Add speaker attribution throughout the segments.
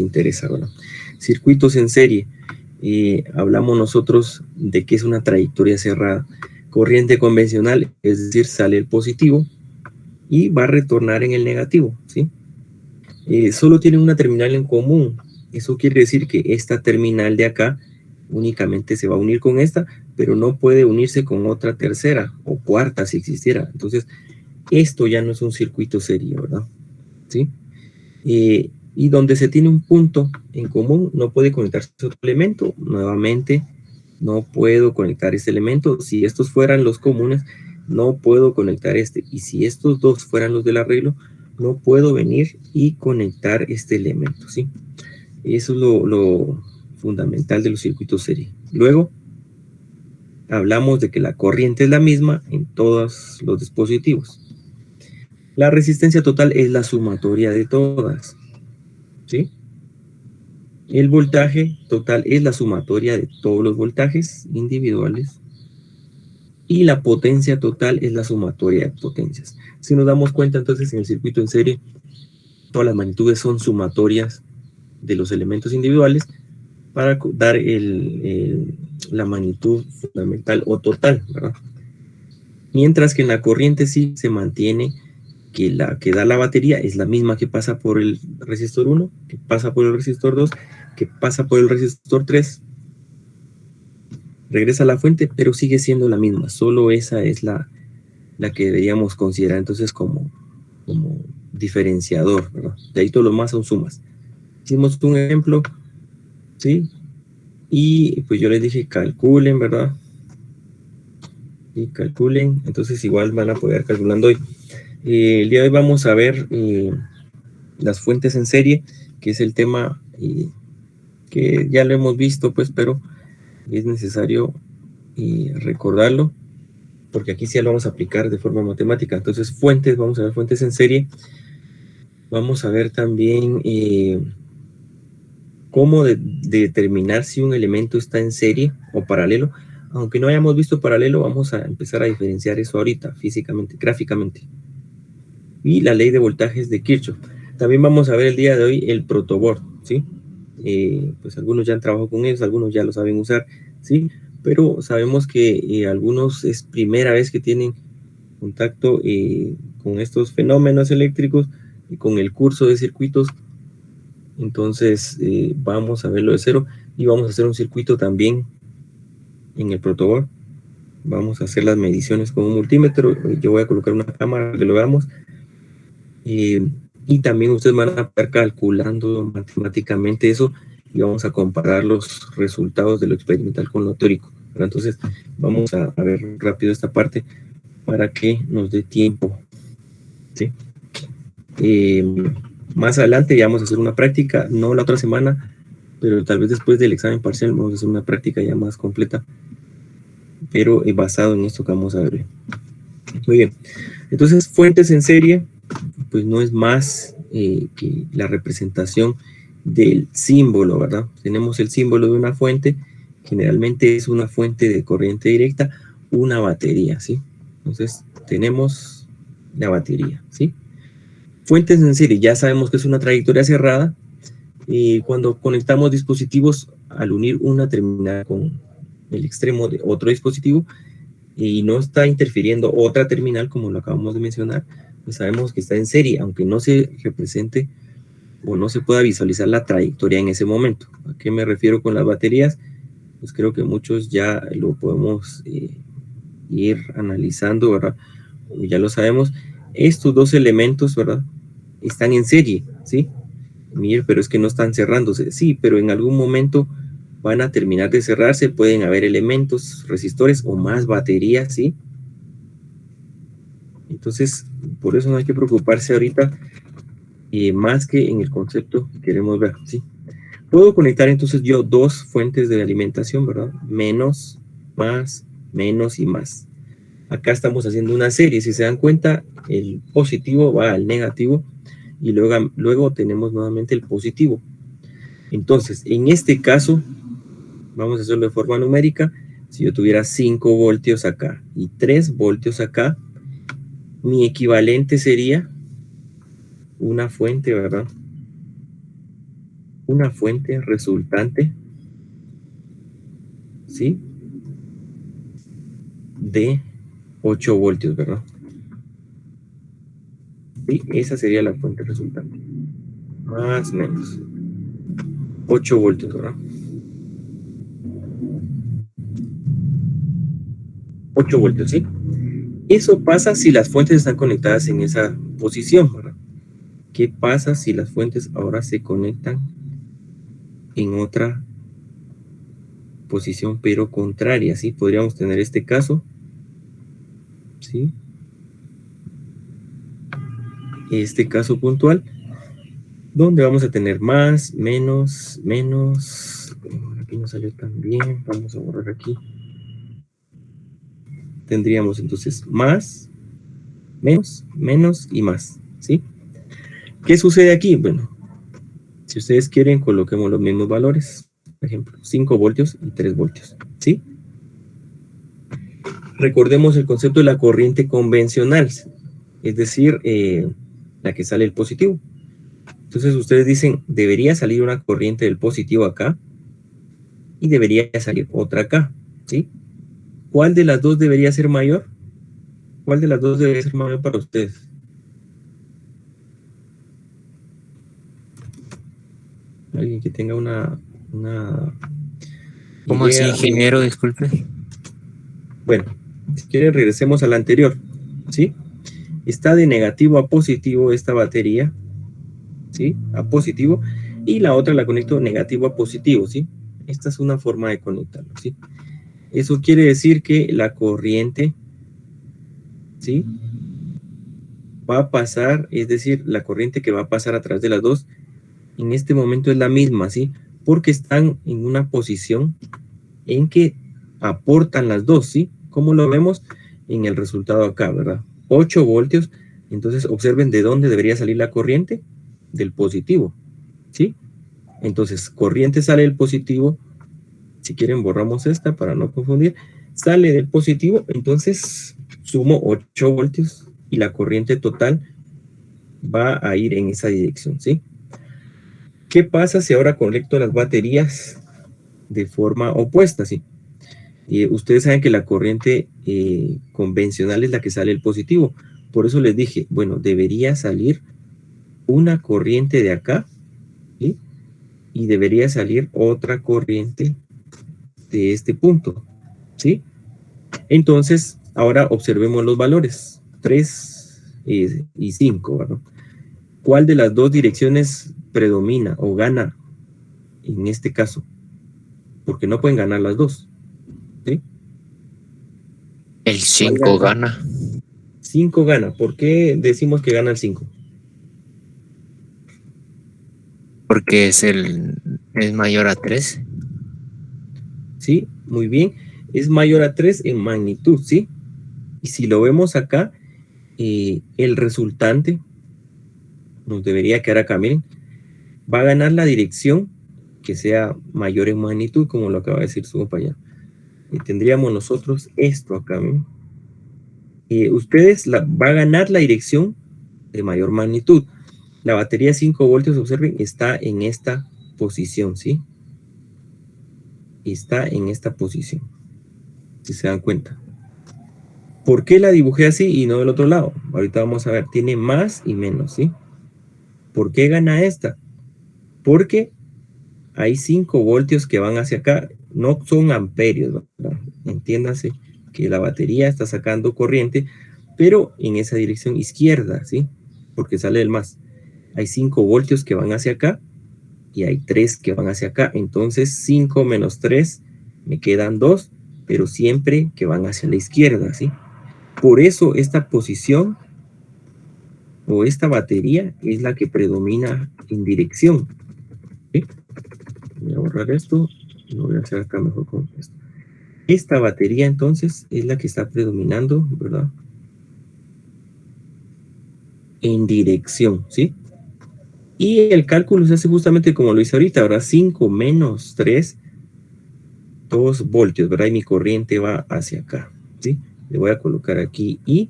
Speaker 1: interesa, ¿verdad? Circuitos en serie. Hablamos nosotros de que es una trayectoria cerrada. Corriente convencional, es decir, sale el positivo y va a retornar en el negativo, ¿sí? Solo tienen una terminal en común. Eso quiere decir que esta terminal de acá únicamente se va a unir con esta, pero no puede unirse con otra tercera o cuarta si existiera. Entonces, esto ya no es un circuito serie, ¿verdad? ¿Sí? Y donde se tiene un punto en común, no puede conectarse otro elemento. Nuevamente, no puedo conectar este elemento. Si estos fueran los comunes, no puedo conectar este. Y si estos dos fueran los del arreglo, no puedo venir y conectar este elemento, ¿sí? Eso es lo fundamental de los circuitos serie. Luego, hablamos de que la corriente es la misma en todos los dispositivos. La resistencia total es la sumatoria de todas, ¿sí? El voltaje total es la sumatoria de todos los voltajes individuales. Y la potencia total es la sumatoria de potencias. Si nos damos cuenta, entonces, en el circuito en serie, todas las magnitudes son sumatorias de los elementos individuales para dar la magnitud fundamental o total, ¿verdad? Mientras que en la corriente sí se mantiene que la que da la batería es la misma que pasa por el resistor 1, que pasa por el resistor 2, que pasa por el resistor 3, regresa a la fuente, pero sigue siendo la misma. Solo esa es la que deberíamos considerar entonces como diferenciador, ¿verdad? De ahí todo lo más son sumas. Hicimos un ejemplo, ¿sí? Y pues yo les dije calculen, ¿verdad? Y calculen, entonces igual van a poder calculando hoy. El día de hoy vamos a ver las fuentes en serie, que es el tema que ya lo hemos visto, pues, pero es necesario recordarlo, porque aquí sí lo vamos a aplicar de forma matemática. Entonces, fuentes, vamos a ver fuentes en serie. Vamos a ver también cómo determinar si un elemento está en serie o paralelo. Aunque no hayamos visto paralelo, vamos a empezar a diferenciar eso ahorita, físicamente, gráficamente. Y la ley de voltajes de Kirchhoff. También vamos a ver el día de hoy el protoboard, ¿sí? Pues algunos ya han trabajado con ellos, algunos ya lo saben usar, ¿sí? Pero sabemos que algunos es primera vez que tienen contacto con estos fenómenos eléctricos y con el curso de circuitos. Entonces vamos a verlo de cero y vamos a hacer un circuito también en el protoboard. Vamos a hacer las mediciones con un multímetro. Yo voy a colocar una cámara para que lo veamos. Y también ustedes van a estar calculando matemáticamente eso y vamos a comparar los resultados de lo experimental con lo teórico. Pero entonces vamos a ver rápido esta parte para que nos dé tiempo, ¿sí? Más adelante ya vamos a hacer una práctica, no la otra semana, pero tal vez después del examen parcial vamos a hacer una práctica ya más completa, pero basado en esto que vamos a ver. Muy bien, entonces fuentes en serie, pues no es más que la representación del símbolo, ¿verdad? Tenemos el símbolo de una fuente, generalmente es una fuente de corriente directa, una batería, ¿sí? Entonces tenemos la batería, ¿sí? Fuentes en serie, ya sabemos que es una trayectoria cerrada, y cuando conectamos dispositivos, al unir una terminal con el extremo de otro dispositivo, y no está interfiriendo otra terminal, como lo acabamos de mencionar, pues sabemos que está en serie, aunque no se represente o no se pueda visualizar la trayectoria en ese momento. ¿A qué me refiero con las baterías? Pues creo que muchos ya lo podemos ir analizando, ¿verdad? Ya lo sabemos. Estos dos elementos, ¿verdad? Están en serie, ¿sí? Mire, pero es que no están cerrándose. Sí, pero en algún momento van a terminar de cerrarse. Pueden haber elementos, resistores o más baterías, ¿sí? Entonces, por eso no hay que preocuparse ahorita más que en el concepto que queremos ver, ¿sí? Puedo conectar entonces yo dos fuentes de alimentación, ¿verdad? Menos, más, menos y más. Acá estamos haciendo una serie. Si se dan cuenta, el positivo va al negativo y luego tenemos nuevamente el positivo. Entonces, en este caso, vamos a hacerlo de forma numérica. Si yo tuviera 5 voltios acá y 3 voltios acá, mi equivalente sería una fuente, ¿verdad? una fuente resultante, ¿sí? De 8 voltios, ¿verdad? Sí, esa sería la fuente resultante. Más o menos. 8 voltios, ¿verdad? 8 voltios, ¿sí? Eso pasa si las fuentes están conectadas en esa posición, ¿verdad? ¿Qué pasa si las fuentes ahora se conectan en otra posición, pero contraria? ¿Sí? Podríamos tener este caso, ¿sí? Este caso puntual, donde vamos a tener más, menos, menos. Aquí no salió tan bien, vamos a borrar aquí. Tendríamos entonces más, menos, menos y más, ¿sí? ¿Qué sucede aquí? Bueno, si ustedes quieren, coloquemos los mismos valores. Por ejemplo, 5 voltios y 3 voltios, ¿sí? Recordemos el concepto de la corriente convencional, es decir, la que sale del positivo. Entonces ustedes dicen, debería salir una corriente del positivo acá y debería salir otra acá, ¿sí? ¿Cuál de las dos debería ser mayor? ¿Cuál de las dos debería ser mayor para ustedes? Alguien que tenga una
Speaker 2: ¿Cómo así,
Speaker 1: idea.
Speaker 2: ingeniero? Disculpe.
Speaker 1: Bueno, si quieren regresemos a la anterior, ¿sí? Está de negativo a positivo esta batería, ¿sí? A positivo, y la otra la conecto negativo a positivo, ¿sí? Esta es una forma de conectarlo, ¿sí? Eso quiere decir que la corriente, ¿sí? Va a pasar, es decir, la corriente que va a pasar a través de las dos, en este momento es la misma, ¿sí? Porque están en una posición en que aportan las dos, ¿sí? ¿Cómo lo vemos? En el resultado acá, ¿verdad? 8 voltios, entonces observen de dónde debería salir la corriente, del positivo, ¿sí? Entonces, corriente sale del positivo, si quieren borramos esta para no confundir, sale del positivo, entonces sumo 8 voltios y la corriente total va a ir en esa dirección, ¿sí? ¿Qué pasa si ahora conecto las baterías de forma opuesta, ¿sí? Ustedes saben que la corriente convencional es la que sale el positivo. Por eso les dije, bueno, debería salir una corriente de acá, ¿sí? Y debería salir otra corriente de este punto, ¿sí? Entonces, ahora observemos los valores, 3 y 5, ¿verdad? ¿Cuál de las dos direcciones predomina o gana en este caso? Porque no pueden ganar las dos, ¿sí?
Speaker 2: El
Speaker 1: ¿Cuál
Speaker 2: 5
Speaker 1: gana?
Speaker 2: gana.
Speaker 1: 5 gana. ¿Por qué decimos que gana el 5?
Speaker 2: Porque es mayor a 3.
Speaker 1: ¿Sí? Muy bien. Es mayor a 3 en magnitud, ¿sí? Y si lo vemos acá, el resultante nos debería quedar acá, miren, va a ganar la dirección que sea mayor en magnitud, como lo acaba de decir su compañero. Y tendríamos nosotros esto acá, miren. Va a ganar la dirección de mayor magnitud. La batería 5 voltios, observen, está en esta posición, ¿sí? Está en esta posición, si se dan cuenta. ¿Por qué la dibujé así y no del otro lado? Ahorita vamos a ver, tiene más y menos, ¿sí? ¿Por qué gana esta? Porque hay 5 voltios que van hacia acá, no son amperios, ¿verdad? Entiéndase que la batería está sacando corriente, pero en esa dirección izquierda, ¿sí? Porque sale el más. Hay 5 voltios que van hacia acá y hay 3 que van hacia acá. Entonces 5 menos 3 me quedan 2, pero siempre que van hacia la izquierda, ¿sí? Por eso esta posición o esta batería es la que predomina en dirección, ¿sí? Voy a borrar esto y lo voy a hacer acá mejor con esto. Esta batería entonces es la que está predominando, ¿verdad? En dirección, ¿sí? Y el cálculo se hace justamente como lo hice ahorita, ¿verdad? 5 menos 3, 2 voltios, ¿verdad? Y mi corriente va hacia acá, ¿sí? Le voy a colocar aquí I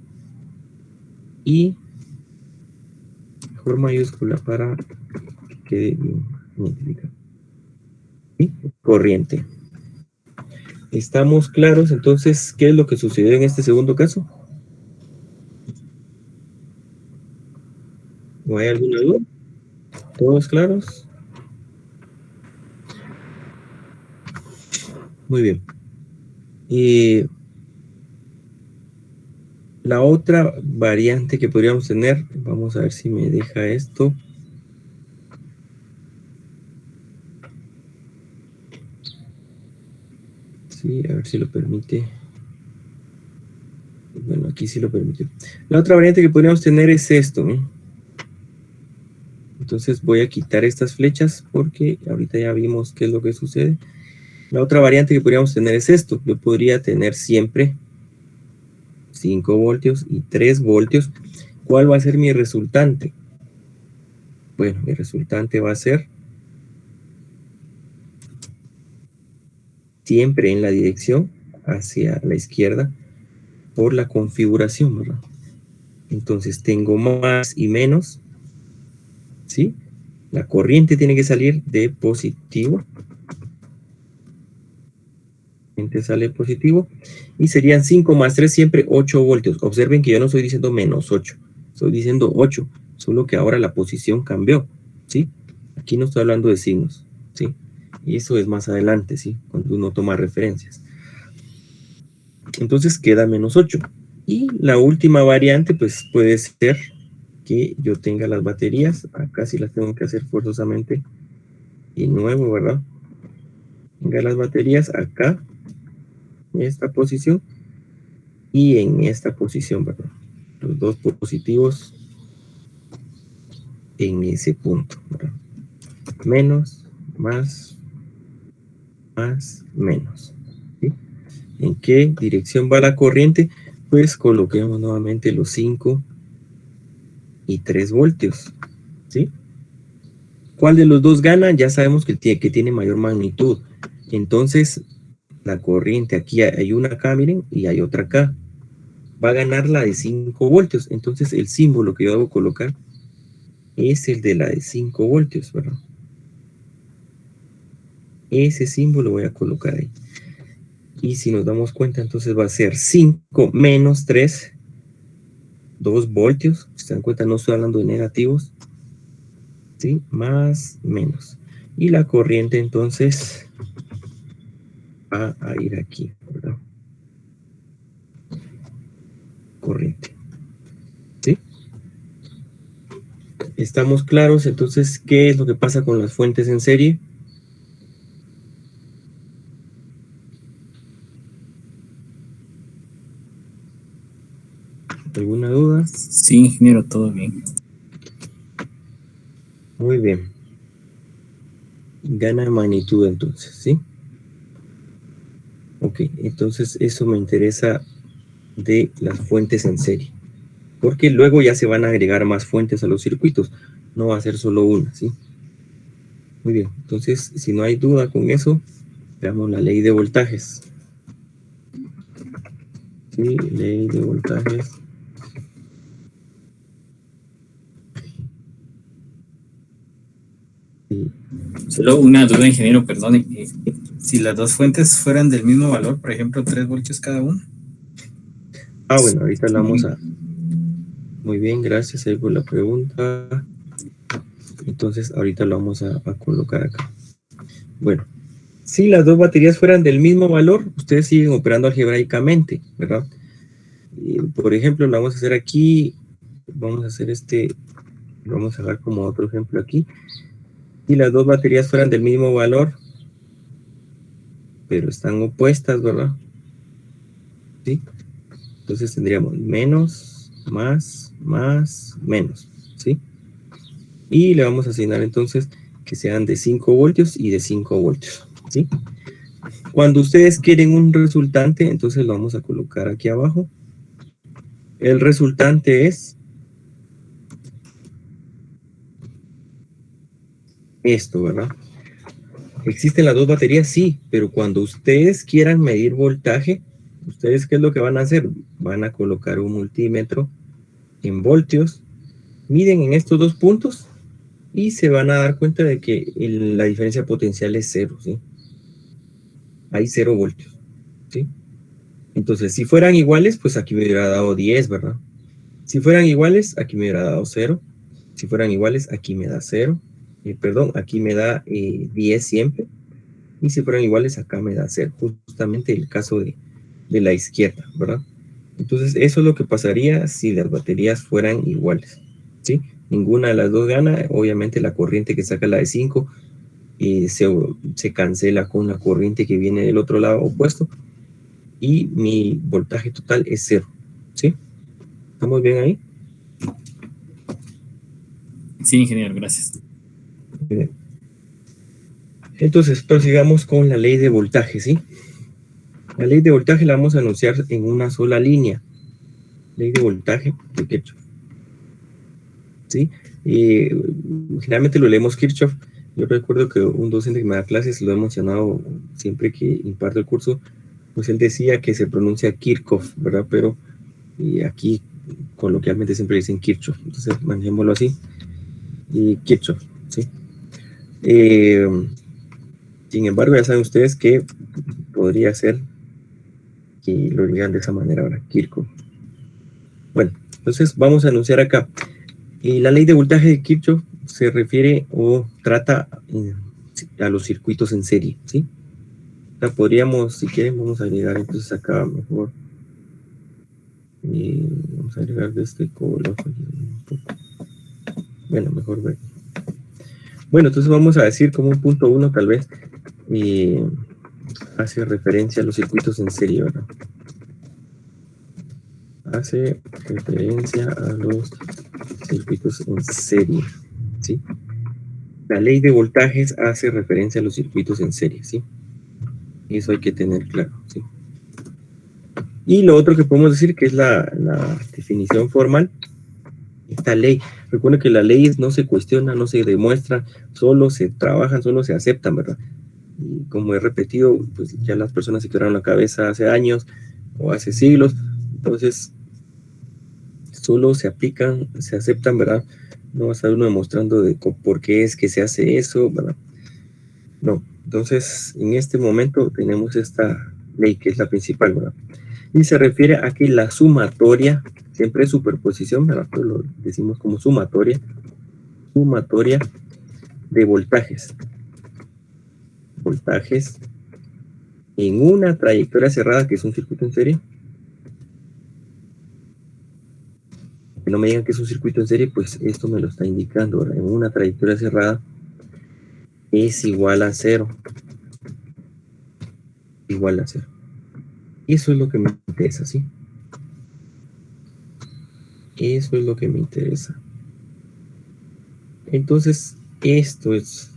Speaker 1: mejor mayúscula para que quede bien. Identificar. ¿Sí? Corriente. ¿Estamos claros entonces qué es lo que sucedió en este segundo caso? ¿O hay alguna duda? ¿Todos claros? Muy bien. Y la otra variante que podríamos tener, vamos a ver si me deja esto. Sí, a ver si lo permite. Bueno, aquí sí lo permite. La otra variante que podríamos tener es esto, ¿no? Entonces voy a quitar estas flechas porque ahorita ya vimos qué es lo que sucede. La otra variante que podríamos tener es esto. Yo podría tener siempre 5 voltios y 3 voltios. ¿Cuál va a ser mi resultante? Bueno, mi resultante va a ser siempre en la dirección hacia la izquierda por la configuración, ¿verdad? Entonces tengo más y menos, ¿sí? La corriente tiene que salir de positivo. Sale positivo. Y serían 5 más 3, siempre 8 voltios. Observen que yo no estoy diciendo menos 8. Estoy diciendo 8. Solo que ahora la posición cambió, ¿sí? Aquí no estoy hablando de signos, ¿sí? Y eso es más adelante, ¿sí? Cuando uno toma referencias. Entonces queda menos 8. Y la última variante, pues puede ser que yo tenga las baterías. Acá sí las tengo que hacer forzosamente. Y nuevo, ¿verdad? Tenga las baterías acá, en esta posición. Y en esta posición, ¿verdad? Los dos positivos en ese punto, ¿verdad? Menos, más, menos. ¿Sí? ¿En qué dirección va la corriente? Pues coloquemos nuevamente los 5 y 3 voltios. ¿Sí? ¿Cuál de los dos gana? Ya sabemos que tiene mayor magnitud. Entonces, la corriente, aquí hay una acá, miren, y hay otra acá. Va a ganar la de 5 voltios. Entonces, el símbolo que yo debo colocar es el de la de 5 voltios, ¿verdad? Ese símbolo voy a colocar ahí. Y si nos damos cuenta, entonces va a ser 5 menos 3, 2 voltios. Si se dan cuenta, no estoy hablando de negativos. ¿Sí? Más, menos. Y la corriente, entonces, va a ir aquí, ¿verdad? Corriente. ¿Sí? ¿Estamos claros? Entonces, ¿qué es lo que pasa con las fuentes en serie? ¿Alguna duda?
Speaker 3: Sí, ingeniero, todo bien.
Speaker 1: Muy bien. Gana magnitud entonces, ¿sí? Ok, entonces eso me interesa de las fuentes en serie. Porque luego ya se van a agregar más fuentes a los circuitos. No va a ser solo una, ¿sí? Muy bien, entonces si no hay duda con eso, veamos la ley de voltajes. Sí, ley de voltajes. Sí.
Speaker 3: Solo una duda, ingeniero, perdone. Si las dos fuentes fueran del mismo valor, por ejemplo, 3 voltios cada uno.
Speaker 1: Ah, bueno, ahorita la vamos a... Muy bien, gracias ahí por la pregunta. Entonces, ahorita lo vamos a colocar acá. Bueno, si las dos baterías fueran del mismo valor, ustedes siguen operando algebraicamente, ¿verdad? Y, por ejemplo, lo vamos a hacer aquí. Vamos a hacer vamos a dar como otro ejemplo aquí. Si las dos baterías fueran del mismo valor, pero están opuestas, ¿verdad? ¿Sí? Entonces tendríamos menos, más, menos, ¿sí? Y le vamos a asignar entonces que sean de 5 voltios y de 5 voltios, ¿sí? Cuando ustedes quieren un resultante, entonces lo vamos a colocar aquí abajo. El resultante es esto, ¿verdad? ¿Existen las dos baterías? Sí, pero cuando ustedes quieran medir voltaje, ¿ustedes qué es lo que van a hacer? Van a colocar un multímetro en voltios. Miden en estos dos puntos y se van a dar cuenta de que la diferencia potencial es 0, ¿sí? Hay 0 voltios, ¿sí? Entonces, si fueran iguales, pues aquí me hubiera dado 10, ¿verdad? Si fueran iguales, aquí me hubiera dado 0. Si fueran iguales, aquí me da 0. Perdón, aquí me da 10 siempre. Y si fueran iguales, acá me da 0. Justamente el caso de la izquierda, ¿verdad? Entonces, eso es lo que pasaría si las baterías fueran iguales, ¿sí? Ninguna de las dos gana. Obviamente la corriente que saca la de 5 se cancela con la corriente que viene del otro lado opuesto. Y mi voltaje total es 0, ¿sí? ¿Estamos bien ahí?
Speaker 3: Sí, ingeniero, gracias.
Speaker 1: Bien. Entonces, prosigamos con la ley de voltaje, ¿sí? La ley de voltaje la vamos a anunciar en una sola línea. Ley de voltaje de Kirchhoff, ¿sí? Generalmente lo leemos Kirchhoff. Yo recuerdo que un docente que me da clases, lo he mencionado siempre que imparto el curso, pues él decía que se pronuncia Kirchhoff, ¿verdad? Pero aquí coloquialmente siempre dicen Kirchhoff, entonces manejémoslo así. Kirchhoff, ¿sí? Sin embargo, ya saben ustedes que podría ser que lo digan de esa manera ahora, Kirchhoff. Bueno, entonces vamos a anunciar acá. La ley de voltaje de Kirchhoff se refiere o trata a los circuitos en serie, ¿sí? O sea, podríamos, si quieren, vamos a agregar entonces acá mejor. Vamos a agregar de este color un poco. Bueno, mejor ver. Bueno, entonces vamos a decir como un punto 1 tal vez hace referencia a los circuitos en serie, ¿verdad? Hace referencia a los circuitos en serie, ¿sí? La ley de voltajes hace referencia a los circuitos en serie, ¿sí? Eso hay que tener claro, ¿sí? Y lo otro que podemos decir que es la definición formal, esta ley. Recuerden que las leyes no se cuestionan, no se demuestran, solo se trabajan, solo se aceptan, ¿verdad? Y como he repetido, pues ya las personas se quebraron la cabeza hace años o hace siglos, entonces solo se aplican, se aceptan, ¿verdad? No va a estar uno demostrando de por qué es que se hace eso, ¿verdad? No, entonces en este momento tenemos esta ley que es la principal, ¿verdad? Y se refiere a que la sumatoria, siempre es superposición, ¿verdad? Pues lo decimos como sumatoria de voltajes en una trayectoria cerrada, que es un circuito en serie. Que no me digan que es un circuito en serie, pues esto me lo está indicando, ¿verdad? En una trayectoria cerrada es igual a 0. Igual a 0. Eso es lo que me interesa, ¿sí? Eso es lo que me interesa. Entonces, esto es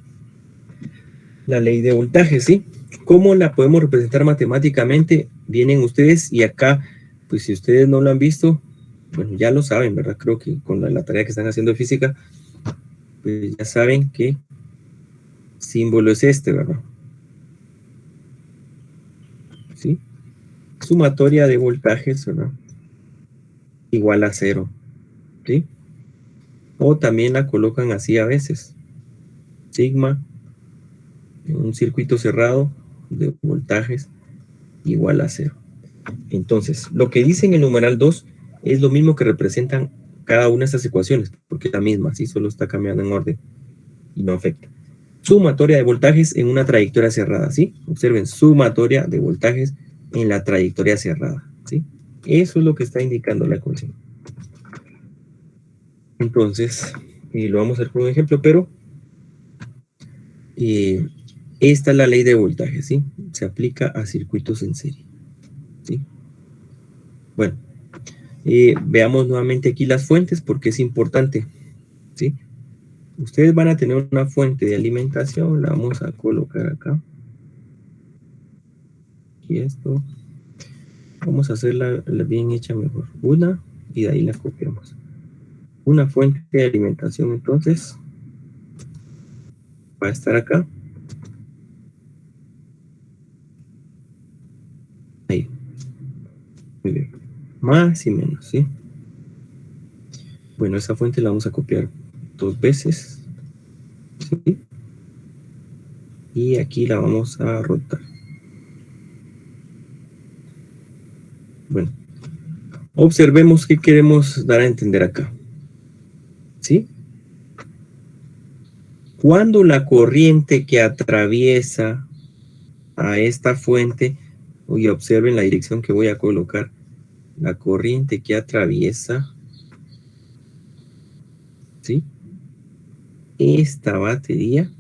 Speaker 1: la ley de voltaje, ¿sí? ¿Cómo la podemos representar matemáticamente? Vienen ustedes y acá, pues si ustedes no lo han visto, bueno, ya lo saben, ¿verdad? Creo que con la tarea que están haciendo de física, pues ya saben qué símbolo es este, ¿verdad? ¿Sí? Sumatoria de voltajes, ¿verdad? Igual a 0, ¿sí? O también la colocan así a veces. Sigma, en un circuito cerrado de voltajes igual a 0. Entonces, lo que dice en el numeral 2 es lo mismo que representan cada una de estas ecuaciones, porque es la misma, ¿sí? Solo está cambiando en orden y no afecta. Sumatoria de voltajes en una trayectoria cerrada, ¿sí? Observen, sumatoria de voltajes en la trayectoria cerrada, ¿sí? Eso es lo que está indicando la ecuación. Entonces, lo vamos a hacer con un ejemplo, pero esta es la ley de voltaje, ¿sí? Se aplica a circuitos en serie, ¿sí? Bueno, veamos nuevamente aquí las fuentes porque es importante, ¿sí? Ustedes van a tener una fuente de alimentación, la vamos a colocar acá. Y esto, vamos a hacerla bien hecha mejor. Una, y de ahí la copiamos. Una fuente de alimentación, entonces, va a estar acá. Ahí. Muy bien. Más y menos, ¿sí? Bueno, esa fuente la vamos a copiar 2 veces. ¿sí? Y aquí la vamos a rotar. Bueno, observemos qué queremos dar a entender acá, ¿sí? Cuando la corriente que atraviesa a esta fuente, y observen la dirección que voy a colocar, la corriente que atraviesa, ¿sí?, esta batería,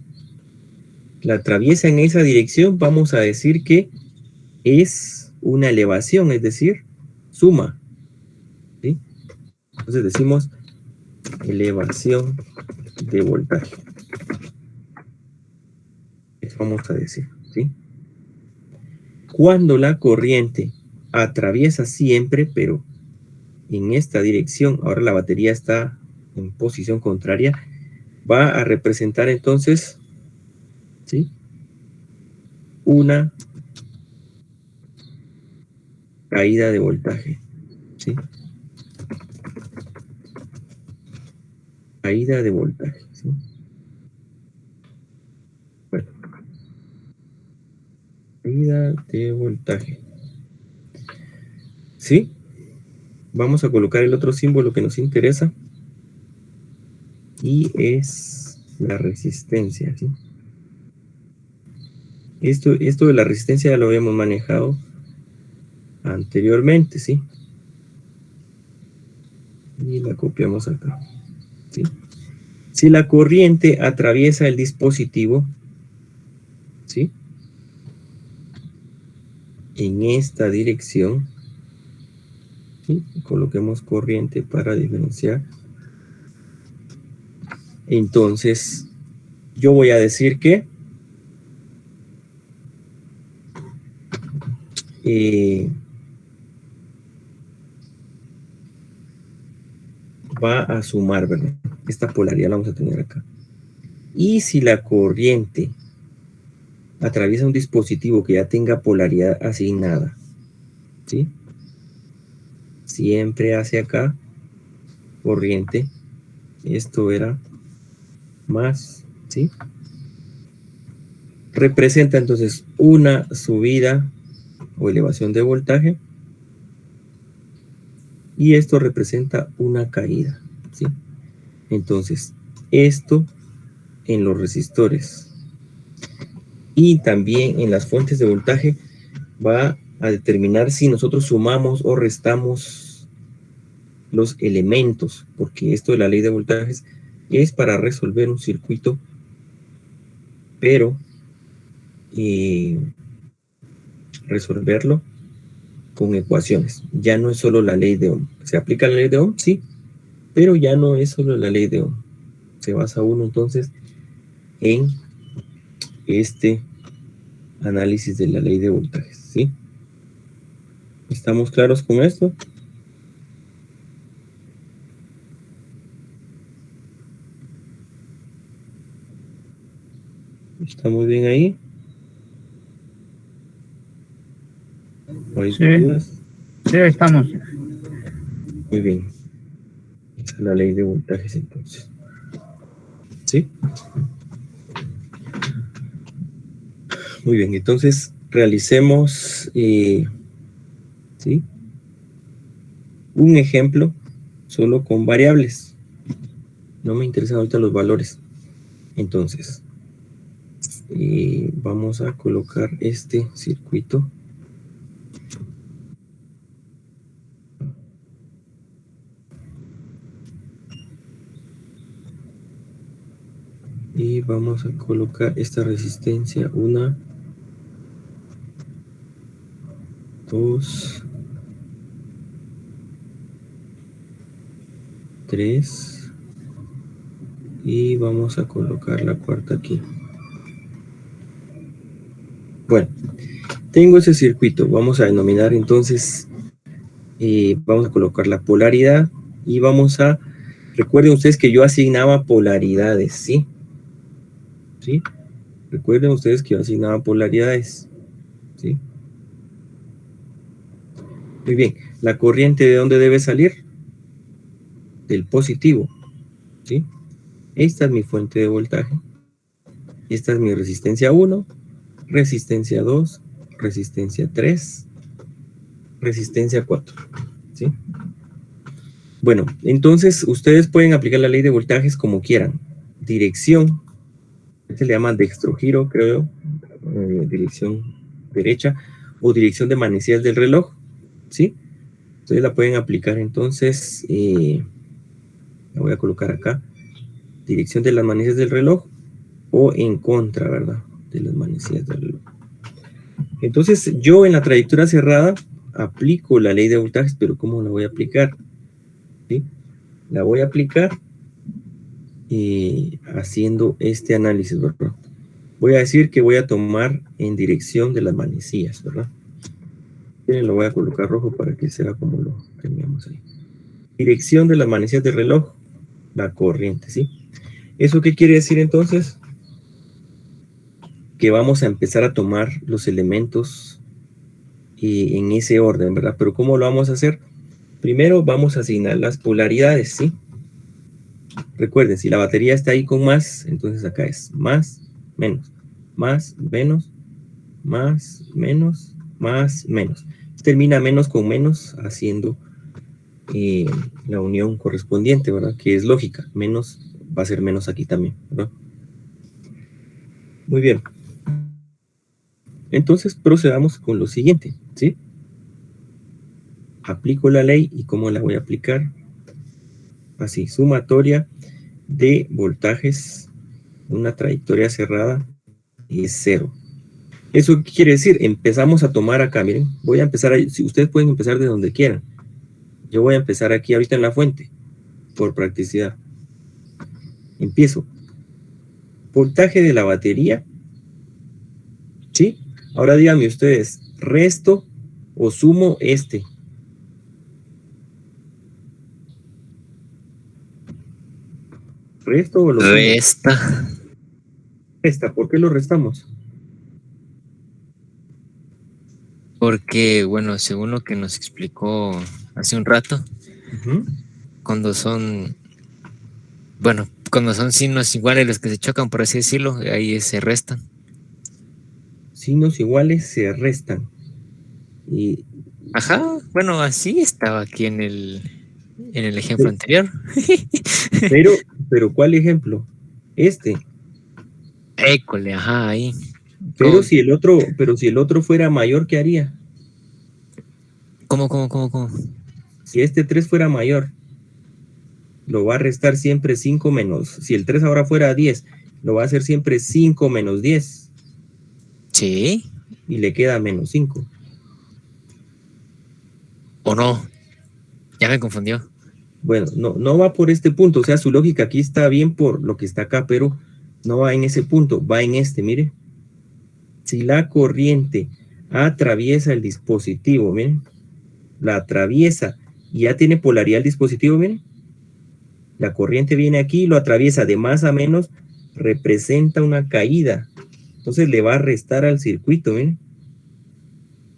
Speaker 1: la atraviesa en esa dirección, vamos a decir que es una elevación, es decir, suma, ¿sí? Entonces decimos elevación de voltaje. Eso vamos a decir, ¿sí? Cuando la corriente atraviesa siempre, pero en esta dirección, ahora la batería está en posición contraria, va a representar entonces, ¿sí?, una caída de voltaje, ¿sí? Caída de voltaje, ¿sí? Bueno, caída de voltaje, ¿sí? Vamos a colocar el otro símbolo que nos interesa y es la resistencia, ¿sí? Esto de la resistencia ya lo habíamos manejado anteriormente, ¿sí? Y la copiamos acá, ¿sí? Si la corriente atraviesa el dispositivo, ¿sí?, en esta dirección, ¿sí?, coloquemos corriente para diferenciar. Entonces, yo voy a decir que va a sumar, ¿verdad? Esta polaridad la vamos a tener acá. Y si la corriente atraviesa un dispositivo que ya tenga polaridad asignada, ¿sí?, siempre hacia acá, corriente, esto era más, ¿sí?, representa entonces una subida o elevación de voltaje, y esto representa una caída, ¿sí? Entonces, esto en los resistores y también en las fuentes de voltaje va a determinar si nosotros sumamos o restamos los elementos, porque esto de la ley de voltajes es para resolver un circuito, pero resolverlo con ecuaciones. Ya no es solo la ley de Ohm. ¿Se aplica la ley de Ohm? Sí, pero ya no es solo la ley de Ohm. Se basa uno entonces en este análisis de la ley de voltajes, ¿sí? ¿Estamos claros con esto? ¿Está muy bien ahí? ¿O hay dudas?
Speaker 4: Sí, estamos.
Speaker 1: Muy bien. Esa es la ley de voltajes entonces, ¿sí? Muy bien, entonces realicemos ¿sí?, un ejemplo solo con variables. No me interesan ahorita los valores. Entonces, vamos a colocar este circuito. Y vamos a colocar esta resistencia, 1, 2, 3, y vamos a colocar la cuarta aquí. Bueno, tengo ese circuito, vamos a denominar entonces, vamos a colocar la polaridad y vamos a, recuerden ustedes que yo asignaba polaridades, ¿sí? ¿Sí? Recuerden ustedes que yo asignaba polaridades, ¿sí? Muy bien, la corriente ¿de dónde debe salir? Del positivo, ¿sí? Esta es mi fuente de voltaje, Esta es mi resistencia 1, resistencia 2, resistencia 3, resistencia 4, ¿sí? Bueno, entonces ustedes pueden aplicar la ley de voltajes como quieran. Dirección, se le llama dextrogiro, creo, dirección derecha, o dirección de manecillas del reloj, ¿sí? Ustedes la pueden aplicar entonces, la voy a colocar acá, dirección de las manecillas del reloj, o en contra, ¿verdad? De las manecillas del reloj. Entonces, yo en la trayectoria cerrada aplico la ley de voltajes, pero ¿cómo la voy a aplicar? ¿Sí? La voy a aplicar haciendo este análisis, ¿verdad? Voy a decir que voy a tomar en dirección de las manecillas, ¿verdad? Miren, lo voy a colocar rojo para que sea como lo teníamos ahí. Dirección de las manecillas del reloj, la corriente, ¿sí? ¿Eso qué quiere decir entonces? Que vamos a empezar a tomar los elementos en ese orden, ¿verdad? Pero ¿cómo lo vamos a hacer? Primero vamos a asignar las polaridades, ¿sí? Recuerden, si la batería está ahí con más, entonces acá es más, menos, más, menos, más, menos, más, menos. Termina menos con menos haciendo la unión correspondiente, ¿verdad? Que es lógica. Menos va a ser menos aquí también, ¿verdad? Muy bien. Entonces procedamos con lo siguiente, ¿sí? Aplico la ley y ¿cómo la voy a aplicar? Así, sumatoria de voltajes, una trayectoria cerrada es 0. ¿Eso qué quiere decir? Empezamos a tomar acá, miren, voy a empezar, si ustedes pueden empezar de donde quieran. Yo voy a empezar aquí ahorita en la fuente, por practicidad. Empiezo. Voltaje de la batería, ¿sí? Ahora díganme ustedes, ¿resto o sumo este? ¿Resto o lo sumo? Resta, ¿por qué lo restamos?
Speaker 2: Porque, bueno, según lo que nos explicó hace un rato, cuando son signos iguales los que se chocan, por así decirlo, ahí se restan.
Speaker 1: Signos iguales se restan.
Speaker 2: Ajá, bueno, así estaba aquí en el ejemplo anterior.
Speaker 1: Pero ¿cuál ejemplo? Este.
Speaker 2: École, ajá, ahí.
Speaker 1: Pero si el otro fuera mayor, ¿qué haría?
Speaker 2: ¿Cómo?
Speaker 1: Si este 3 fuera mayor, lo va a restar siempre 5 menos. Si el 3 ahora fuera 10, lo va a hacer siempre 5 menos 10.
Speaker 2: Sí.
Speaker 1: Y le queda menos 5.
Speaker 2: ¿O no? Ya me confundió.
Speaker 1: Bueno, no va por este punto. O sea, su lógica aquí está bien por lo que está acá, pero no va en ese punto, va en este, mire. Si la corriente atraviesa el dispositivo, miren, la atraviesa y ya tiene polaridad el dispositivo, miren. La corriente viene aquí, lo atraviesa de más a menos, representa una caída. Entonces le va a restar al circuito, miren.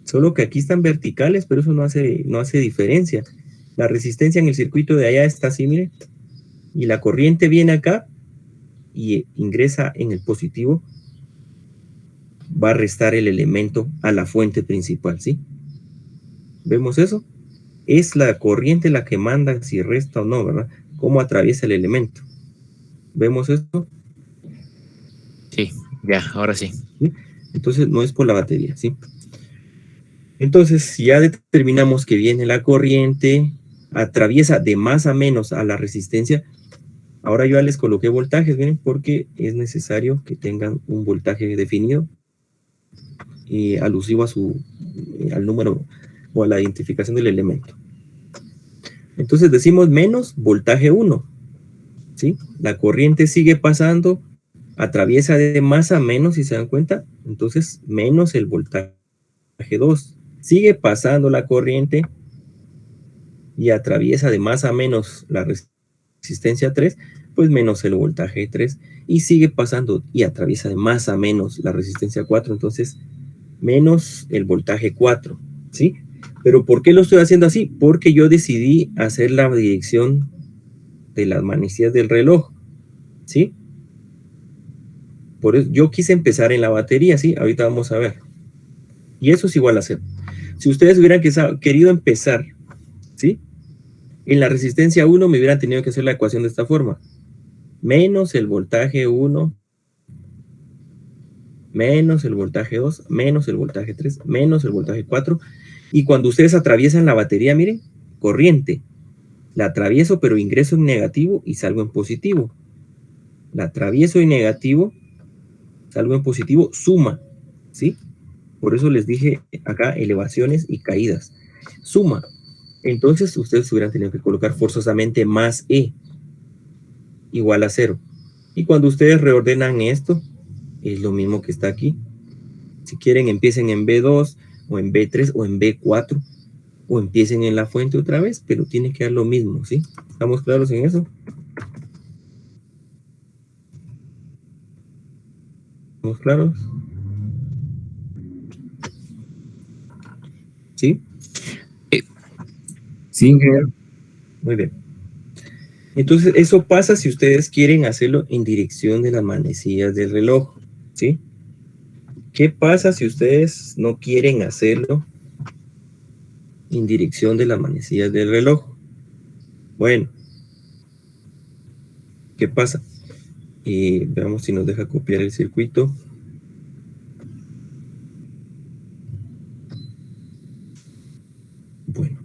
Speaker 1: Solo que aquí están verticales, pero eso no hace diferencia. La resistencia en el circuito de allá está así, miren. Y la corriente viene acá y ingresa en el positivo. Va a restar el elemento a la fuente principal, ¿sí? ¿Vemos eso? Es la corriente la que manda si resta o no, ¿verdad? Cómo atraviesa el elemento. ¿Vemos eso?
Speaker 2: Sí, ya, ahora sí.
Speaker 1: ¿Sí? Entonces no es por la batería, ¿sí? Entonces ya determinamos que viene la corriente, atraviesa de más a menos a la resistencia. Ahora yo ya les coloqué voltajes, miren, porque es necesario que tengan un voltaje definido y alusivo al número o a la identificación del elemento. Entonces decimos menos voltaje 1, ¿sí? La corriente sigue pasando, atraviesa de más a menos, si se dan cuenta, entonces menos el voltaje 2. Sigue pasando la corriente y atraviesa de más a menos la resistencia 3, pues menos el voltaje 3, y sigue pasando y atraviesa de más a menos la resistencia 4, entonces menos el voltaje 4, ¿sí? Pero ¿por qué lo estoy haciendo así? Porque yo decidí hacer la dirección de las manecillas del reloj, ¿sí? Por eso yo quise empezar en la batería, ¿sí? Ahorita vamos a ver. Y eso es igual a 0. Si ustedes hubieran querido empezar, ¿sí? En la resistencia 1 me hubieran tenido que hacer la ecuación de esta forma. Menos el voltaje 1, menos el voltaje 2, menos el voltaje 3, menos el voltaje 4. Y cuando ustedes atraviesan la batería, miren, corriente. La atravieso, pero ingreso en negativo y salgo en positivo. La atravieso en negativo, salgo en positivo, suma, ¿sí? Por eso les dije acá elevaciones y caídas. Suma. Entonces ustedes hubieran tenido que colocar forzosamente más E igual a 0. Y cuando ustedes reordenan esto, es lo mismo que está aquí. Si quieren, empiecen en B2, o en B3, o en B4, o empiecen en la fuente otra vez, pero tiene que dar lo mismo, ¿sí? ¿Estamos claros en eso? ¿Estamos claros? ¿Sí?
Speaker 3: Sí, ingeniero.
Speaker 1: Muy bien. Entonces, eso pasa si ustedes quieren hacerlo en dirección de las manecillas del reloj, ¿sí? ¿Qué pasa si ustedes no quieren hacerlo en dirección de las manecillas del reloj? Bueno, ¿qué pasa? Veamos si nos deja copiar el circuito. Bueno.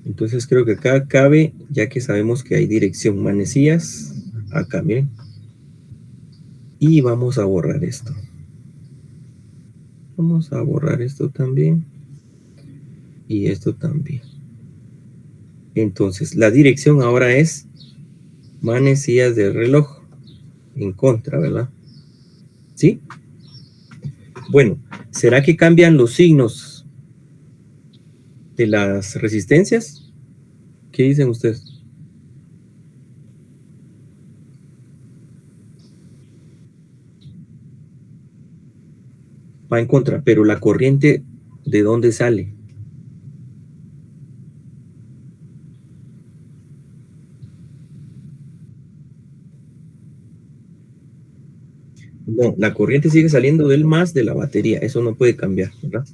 Speaker 1: Entonces creo que acá cabe, ya que sabemos que hay dirección manecillas, acá, miren. Y vamos a borrar esto. Vamos a borrar esto también. Y esto también. Entonces, la dirección ahora es manecillas del reloj. En contra, ¿verdad? ¿Sí? Bueno, ¿será que cambian los signos de las resistencias? ¿Qué dicen ustedes? Va en contra, pero la corriente, ¿de dónde sale? No, la corriente sigue saliendo del más de la batería, eso no puede cambiar, ¿verdad?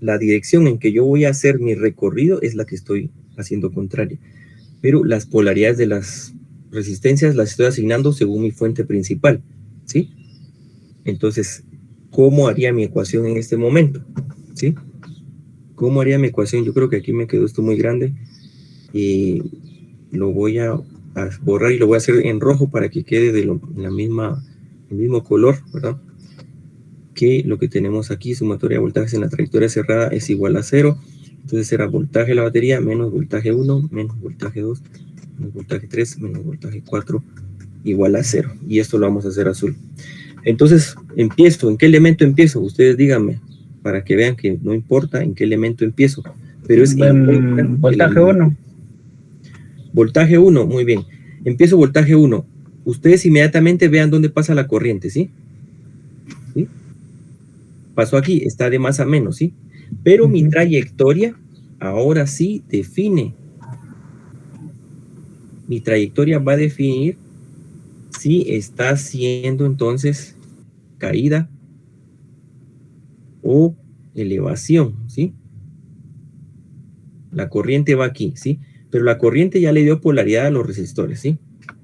Speaker 1: La dirección en que yo voy a hacer mi recorrido es la que estoy haciendo contraria, pero las polaridades de las resistencias las estoy asignando según mi fuente principal, ¿sí? Entonces, ¿cómo haría mi ecuación en este momento? ¿Sí? ¿Cómo haría mi ecuación? Yo creo que aquí me quedó esto muy grande y lo voy a borrar y lo voy a hacer en rojo para que quede de el mismo color, ¿verdad? Que lo que tenemos aquí, sumatoria de voltajes en la trayectoria cerrada es igual a 0. Entonces será voltaje de la batería menos voltaje 1, menos voltaje 2, menos voltaje 3, menos voltaje 4, igual a 0. Y esto lo vamos a hacer azul. Entonces, empiezo. ¿En qué elemento empiezo? Ustedes díganme, para que vean que no importa en qué elemento empiezo. Pero es
Speaker 4: en voltaje 1.
Speaker 1: Voltaje 1, muy bien. Empiezo voltaje 1. Ustedes inmediatamente vean dónde pasa la corriente, ¿sí? ¿Sí? Pasó aquí, está de más a menos, ¿sí? Pero mi trayectoria ahora sí define. Mi trayectoria va a definir si está haciendo entonces caída o elevación, ¿sí? La corriente va aquí, ¿sí? Pero la corriente ya le dio polaridad a los resistores, ¿sí?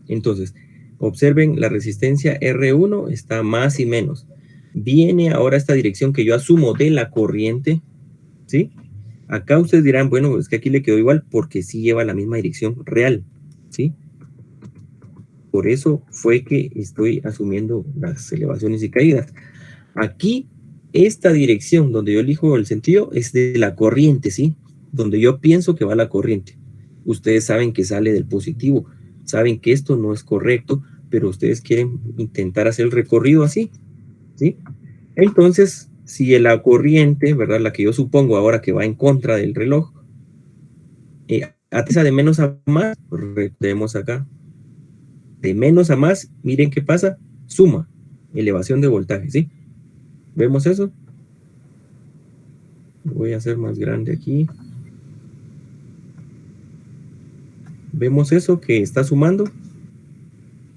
Speaker 1: Entonces, observen, la resistencia R1 está más y menos. Viene ahora esta dirección que yo asumo de la corriente, ¿sí? Acá ustedes dirán, bueno, es que aquí le quedó igual porque sí lleva la misma dirección real, ¿sí? Por eso fue que estoy asumiendo las elevaciones y caídas. Aquí, esta dirección donde yo elijo el sentido es de la corriente, ¿sí? Donde yo pienso que va la corriente. Ustedes saben que sale del positivo, saben que esto no es correcto, pero ustedes quieren intentar hacer el recorrido así, ¿sí? Entonces, si la corriente, ¿verdad? La que yo supongo ahora que va en contra del reloj, atraviesa de menos a más, recordemos acá, de menos a más, miren qué pasa, suma, elevación de voltaje, ¿sí? ¿Vemos eso? Voy a hacer más grande aquí. ¿Vemos eso que está sumando?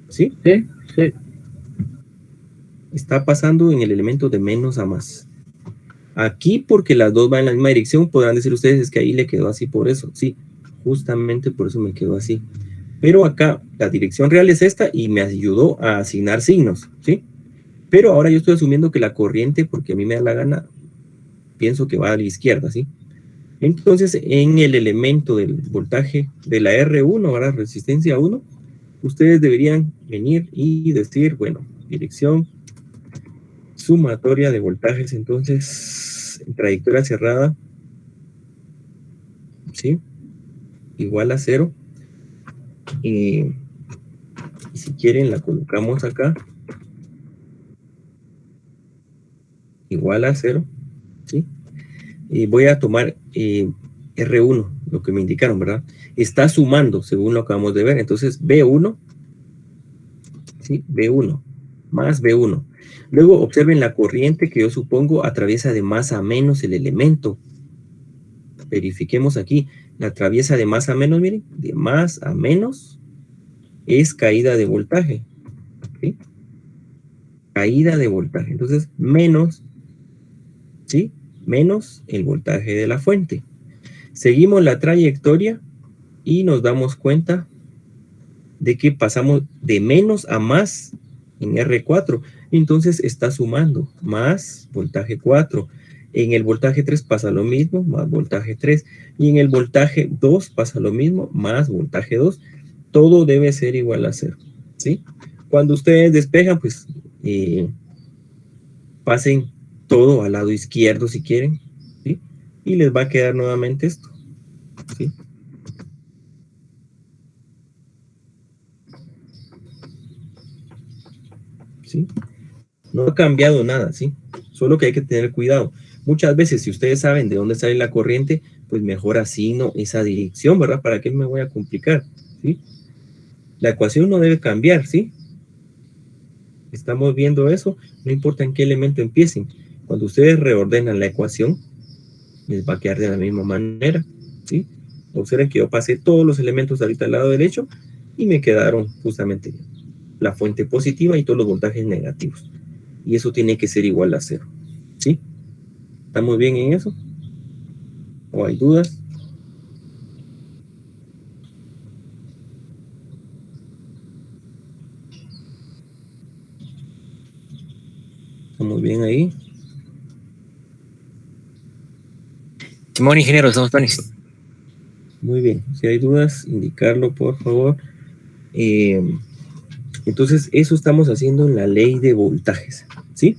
Speaker 1: ¿Sí?
Speaker 4: Sí, sí.
Speaker 1: Está pasando en el elemento de menos a más. Aquí, porque las dos van en la misma dirección, podrán decir ustedes, es que ahí le quedó así por eso. Sí, justamente por eso me quedó así. Pero acá la dirección real es esta y me ayudó a asignar signos, ¿sí? Pero ahora yo estoy asumiendo que la corriente, porque a mí me da la gana, pienso que va a la izquierda, ¿sí? Entonces, en el elemento del voltaje de la R1, ahora resistencia 1, ustedes deberían venir y decir, bueno, dirección sumatoria de voltajes, entonces, en trayectoria cerrada, ¿sí? Igual a 0. Y si quieren, la colocamos acá. Igual a 0, ¿sí? Y voy a tomar R1, lo que me indicaron, ¿verdad? Está sumando, según lo acabamos de ver. Entonces, B1, ¿sí? B1, más B1. Luego, observen la corriente que yo supongo atraviesa de más a menos el elemento. Verifiquemos aquí. La atraviesa de más a menos, miren, de más a menos es caída de voltaje, ¿sí? Caída de voltaje. Entonces, menos, ¿sí? Menos el voltaje de la fuente. Seguimos la trayectoria y nos damos cuenta de que pasamos de menos a más en R4. Entonces está sumando más voltaje 4. En el voltaje 3 pasa lo mismo, más voltaje 3. Y en el voltaje 2 pasa lo mismo, más voltaje 2. Todo debe ser igual a 0, ¿sí? Cuando ustedes despejan, pues pasen todo al lado izquierdo si quieren, ¿sí? Y les va a quedar nuevamente esto, ¿sí? ¿Sí? No ha cambiado nada, ¿sí? Solo que hay que tener cuidado. Muchas veces, si ustedes saben de dónde sale la corriente, pues mejor asigno esa dirección, ¿verdad? ¿Para qué me voy a complicar? ¿Sí? La ecuación no debe cambiar, ¿sí? Estamos viendo eso, no importa en qué elemento empiecen. Cuando ustedes reordenan la ecuación, les va a quedar de la misma manera, ¿sí? Observen que yo pasé todos los elementos ahorita al lado derecho y me quedaron justamente la fuente positiva y todos los voltajes negativos. Y eso tiene que ser igual a 0, ¿sí? ¿Estamos bien en eso? ¿O hay dudas? ¿Estamos bien ahí?
Speaker 2: Simón, ingeniero, estamos planes.
Speaker 1: Muy bien. Si hay dudas, indicarlo, por favor. Entonces, eso estamos haciendo en la ley de voltajes, ¿sí?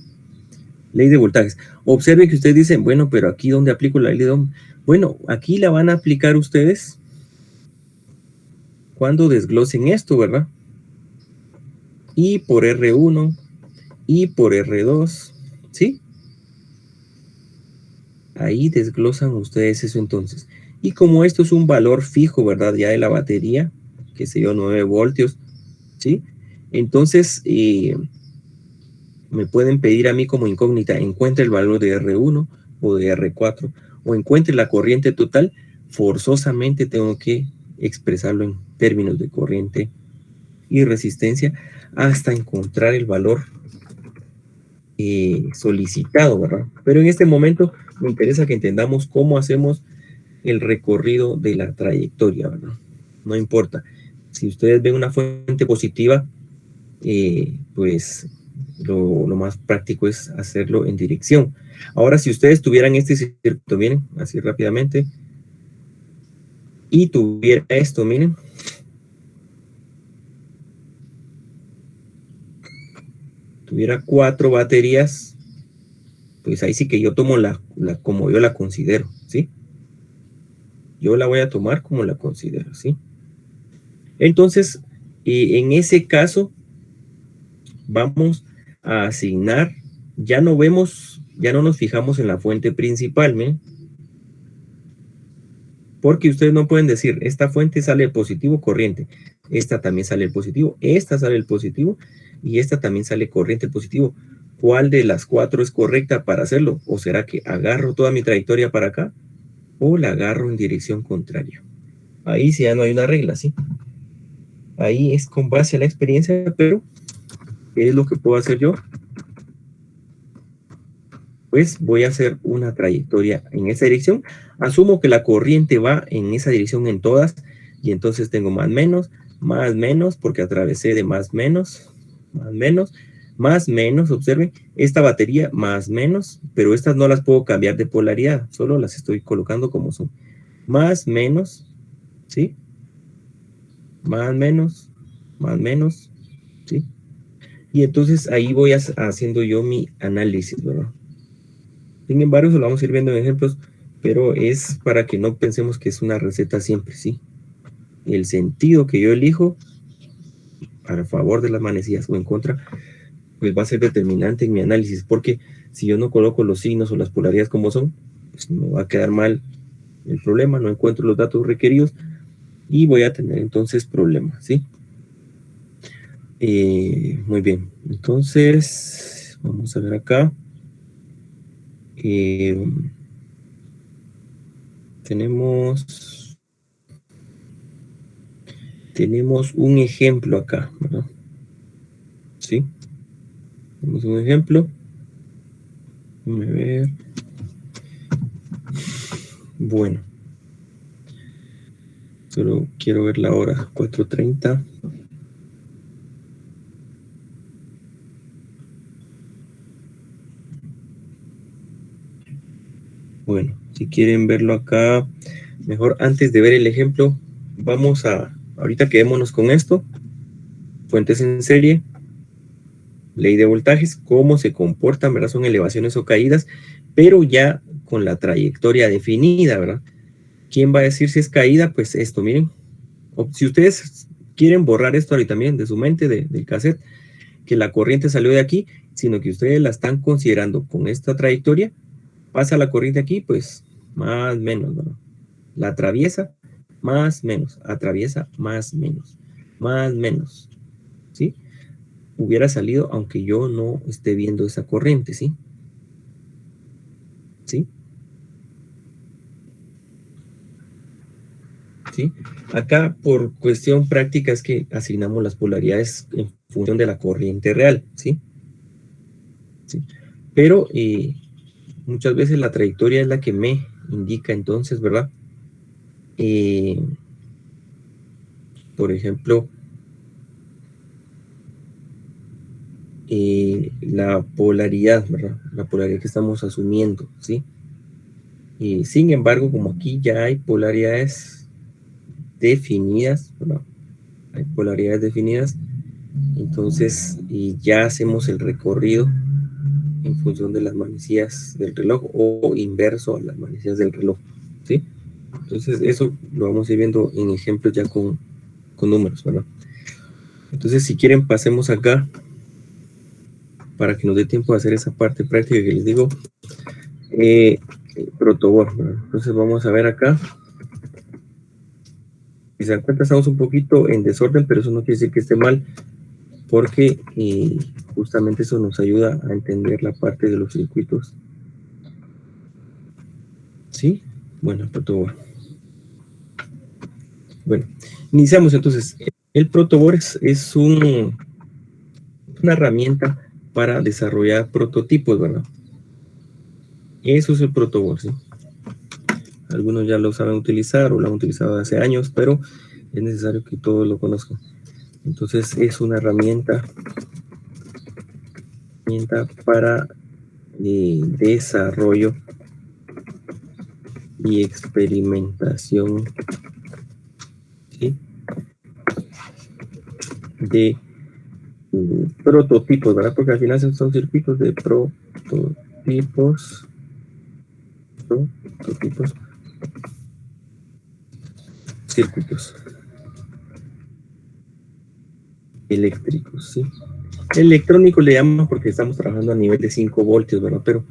Speaker 1: Ley de voltajes. Observen que ustedes dicen, bueno, pero aquí ¿dónde aplico la ley de Ohm? Bueno, aquí la van a aplicar ustedes cuando desglosen esto, ¿verdad? Y por R1 y por R2, ¿sí? Ahí desglosan ustedes eso entonces. Y como esto es un valor fijo, ¿verdad? Ya de la batería, que sé yo, 9 voltios, ¿sí? Entonces, me pueden pedir a mí como incógnita, encuentre el valor de R1 o de R4, o encuentre la corriente total, forzosamente tengo que expresarlo en términos de corriente y resistencia hasta encontrar el valor solicitado, ¿verdad? Pero en este momento me interesa que entendamos cómo hacemos el recorrido de la trayectoria, ¿verdad? No importa. Si ustedes ven una fuente positiva, pues lo más práctico es hacerlo en dirección. Ahora, si ustedes tuvieran este circuito, miren, así rápidamente, y tuviera esto, miren, tuviera 4 baterías, pues ahí sí que yo tomo como yo la considero, ¿sí? Yo la voy a tomar como la considero, ¿sí? Entonces, en ese caso, vamos a asignar, ya no nos fijamos en la fuente principal, ¿me? Porque ustedes no pueden decir, esta fuente sale el positivo corriente, esta también sale el positivo, esta sale el positivo y esta también sale corriente positivo. ¿Cuál de las 4 es correcta para hacerlo? ¿O será que agarro toda mi trayectoria para acá o la agarro en dirección contraria? Ahí sí ya no hay una regla, ¿sí? Ahí es con base a la experiencia, pero ¿qué es lo que puedo hacer yo? pues voy a hacer una trayectoria en esa dirección. Asumo que la corriente va en esa dirección en todas, y entonces tengo más menos, porque atravesé de más menos, observen, esta batería más menos, pero estas no las puedo cambiar de polaridad, solo las estoy colocando como son. Más menos, ¿sí? Más menos, ¿sí? Y entonces ahí voy haciendo yo mi análisis, ¿verdad? Sin embargo, eso lo vamos a ir viendo en ejemplos, pero es para que no pensemos que es una receta siempre, ¿sí? El sentido que yo elijo a favor de las manecillas o en contra, pues va a ser determinante en mi análisis, porque si yo no coloco los signos o las polaridades como son, pues me va a quedar mal el problema, no encuentro los datos requeridos y voy a tener entonces problemas, ¿sí? Muy bien, entonces vamos a ver acá. Tenemos un ejemplo acá, ¿verdad? ¿Sí? Tenemos un ejemplo. Déjame ver. Bueno. Solo quiero ver la hora, 4:30. Bueno, si quieren verlo acá, mejor antes de ver el ejemplo, ahorita quedémonos con esto. Fuentes en serie, ley de voltajes, cómo se comportan, ¿verdad? Son elevaciones o caídas, pero ya con la trayectoria definida, ¿verdad? ¿Quién va a decir si es caída? Pues esto, miren. Si ustedes quieren borrar esto ahorita también de su mente, del cassette, que la corriente salió de aquí, sino que ustedes la están considerando con esta trayectoria, pasa la corriente aquí, pues más menos, ¿verdad? La atraviesa, más menos, atraviesa, más menos, ¿sí? Hubiera salido aunque yo no esté viendo esa corriente, ¿sí? ¿Sí? ¿Sí? Acá, por cuestión práctica, es que asignamos las polaridades en función de la corriente real, ¿sí? ¿Sí? Pero muchas veces la trayectoria es la que me indica entonces, ¿verdad? Por ejemplo, la polaridad, ¿verdad? La polaridad que estamos asumiendo, ¿sí? Sin embargo, como aquí ya hay polaridades definidas, ¿verdad? Hay polaridades definidas, entonces ya hacemos el recorrido en función de las manecillas del reloj o inverso a las manecillas del reloj, ¿sí? Entonces eso lo vamos a ir viendo en ejemplos ya con números, ¿verdad? Entonces si quieren pasemos acá para que nos dé tiempo de hacer esa parte práctica que les digo. Protoboard, ¿verdad? Entonces vamos a ver acá. Si se dan cuenta estamos un poquito en desorden, pero eso no quiere decir que esté mal, porque justamente eso nos ayuda a entender la parte de los circuitos. ¿Sí? Bueno, protoboard. Bueno, iniciamos entonces. El protoboard es una herramienta para desarrollar prototipos, ¿verdad? Eso es el protoboard, ¿sí? Algunos ya lo saben utilizar o lo han utilizado hace años, pero es necesario que todos lo conozcan. Entonces es una herramienta para desarrollo y experimentación, ¿sí? De prototipos, ¿verdad? Porque al final son circuitos de prototipos, circuitos eléctricos, ¿sí? Electrónico le llaman porque estamos trabajando a nivel de 5 voltios, ¿verdad? Pero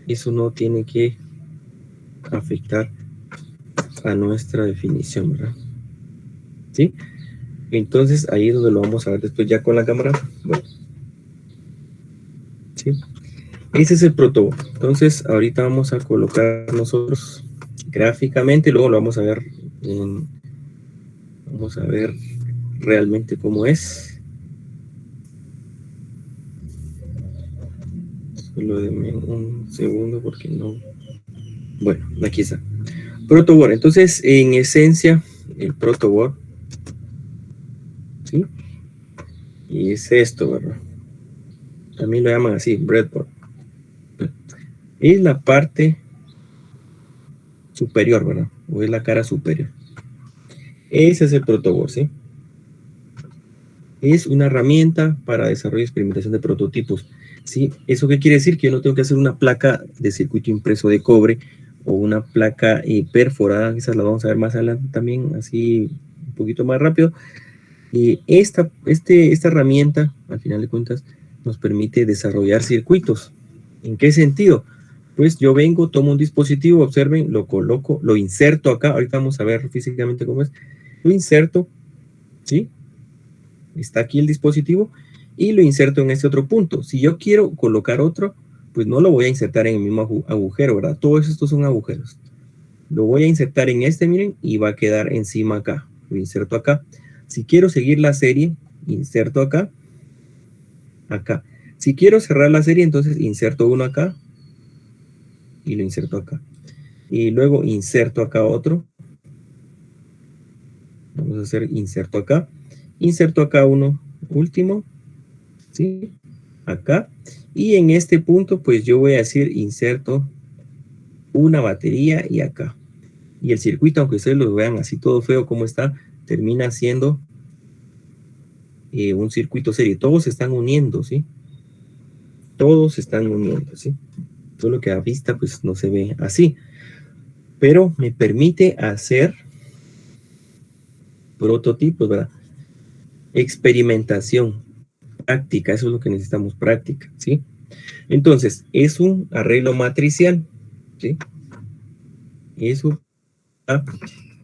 Speaker 1: eso no tiene que afectar a nuestra definición, ¿verdad? ¿Sí? Entonces ahí es donde lo vamos a ver después ya con la cámara. Bueno. ¿Sí? Ese es el protoboard. Entonces ahorita vamos a colocar nosotros gráficamente, luego lo vamos a ver vamos a ver realmente cómo es. Solo denme un segundo porque no. Bueno, aquí está. Protoboard. Entonces, en esencia, el protoboard, ¿sí? Y es esto, ¿verdad? También lo llaman así, breadboard. Es la parte superior, ¿verdad? O es la cara superior. Ese es el protoboard, ¿sí? Es una herramienta para desarrollo y experimentación de prototipos, ¿sí? ¿Eso qué quiere decir? Que yo no tengo que hacer una placa de circuito impreso de cobre o una placa perforada, esas las vamos a ver más adelante también, así un poquito más rápido. Y esta herramienta, al final de cuentas, nos permite desarrollar circuitos. ¿En qué sentido? Pues yo vengo, tomo un dispositivo, observen, lo coloco, lo inserto acá, ahorita vamos a ver físicamente cómo es, lo inserto, ¿sí? Está aquí el dispositivo y lo inserto en este otro punto. Si yo quiero colocar otro, pues no lo voy a insertar en el mismo agujero, ¿verdad? Todos estos son agujeros. Lo voy a insertar en este, miren, y va a quedar encima acá. Lo inserto acá. Si quiero seguir la serie, inserto acá, acá. Si quiero cerrar la serie, entonces inserto uno acá y lo inserto acá. Y luego inserto acá otro. Vamos a hacer inserto acá. Inserto acá uno último, ¿sí? Acá. Y en este punto, pues yo voy a decir inserto una batería y acá. Y el circuito, aunque ustedes lo vean así todo feo como está, termina siendo un circuito serie. Todos se están uniendo, ¿sí? Todos se están uniendo, ¿sí? Solo que a vista, pues no se ve así. Pero me permite hacer prototipos, ¿verdad? Experimentación, práctica, eso es lo que necesitamos, práctica, ¿sí? Entonces, es un arreglo matricial, ¿sí? Eso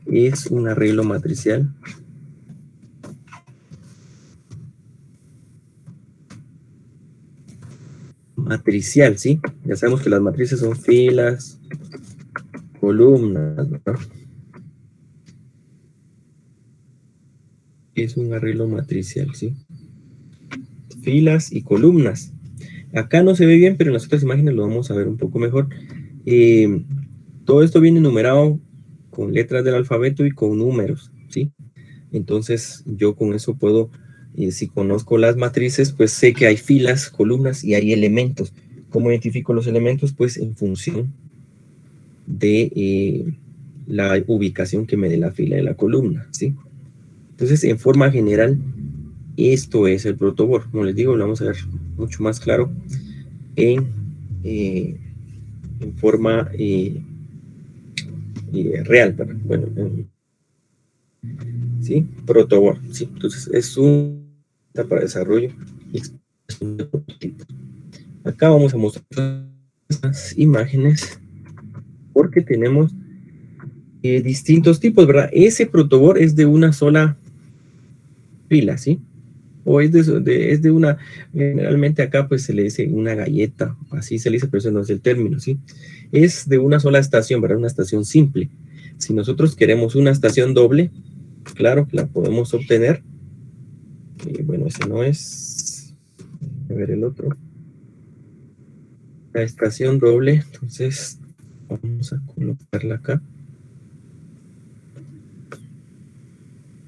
Speaker 1: es un arreglo matricial. Matricial, ¿sí? Ya sabemos que las matrices son filas, columnas, ¿verdad? Es un arreglo matricial, ¿sí? Filas y columnas. Acá no se ve bien, pero en las otras imágenes lo vamos a ver un poco mejor. Todo esto viene numerado con letras del alfabeto y con números, ¿sí? Entonces yo con eso puedo, si conozco las matrices, pues sé que hay filas, columnas y hay elementos. ¿Cómo identifico los elementos? Pues en función de la ubicación que me dé la fila de la columna, ¿sí? Entonces, en forma general, esto es el protoboard. Como les digo, lo vamos a ver mucho más claro en forma real, ¿verdad? Bueno, ¿sí? Protoboard, ¿sí? Entonces, es un para desarrollo y expresión de prototipos. Acá vamos a mostrar las imágenes porque tenemos distintos tipos, ¿verdad? Ese protoboard es de una sola fila, ¿sí? O es de una, generalmente acá pues se le dice una galleta, así se le dice, pero eso no es el término, ¿sí? Es de una sola estación, ¿verdad? Una estación simple. Si nosotros queremos una estación doble, claro que la podemos obtener. Bueno, ese no es. A ver el otro. La estación doble, entonces vamos a colocarla acá.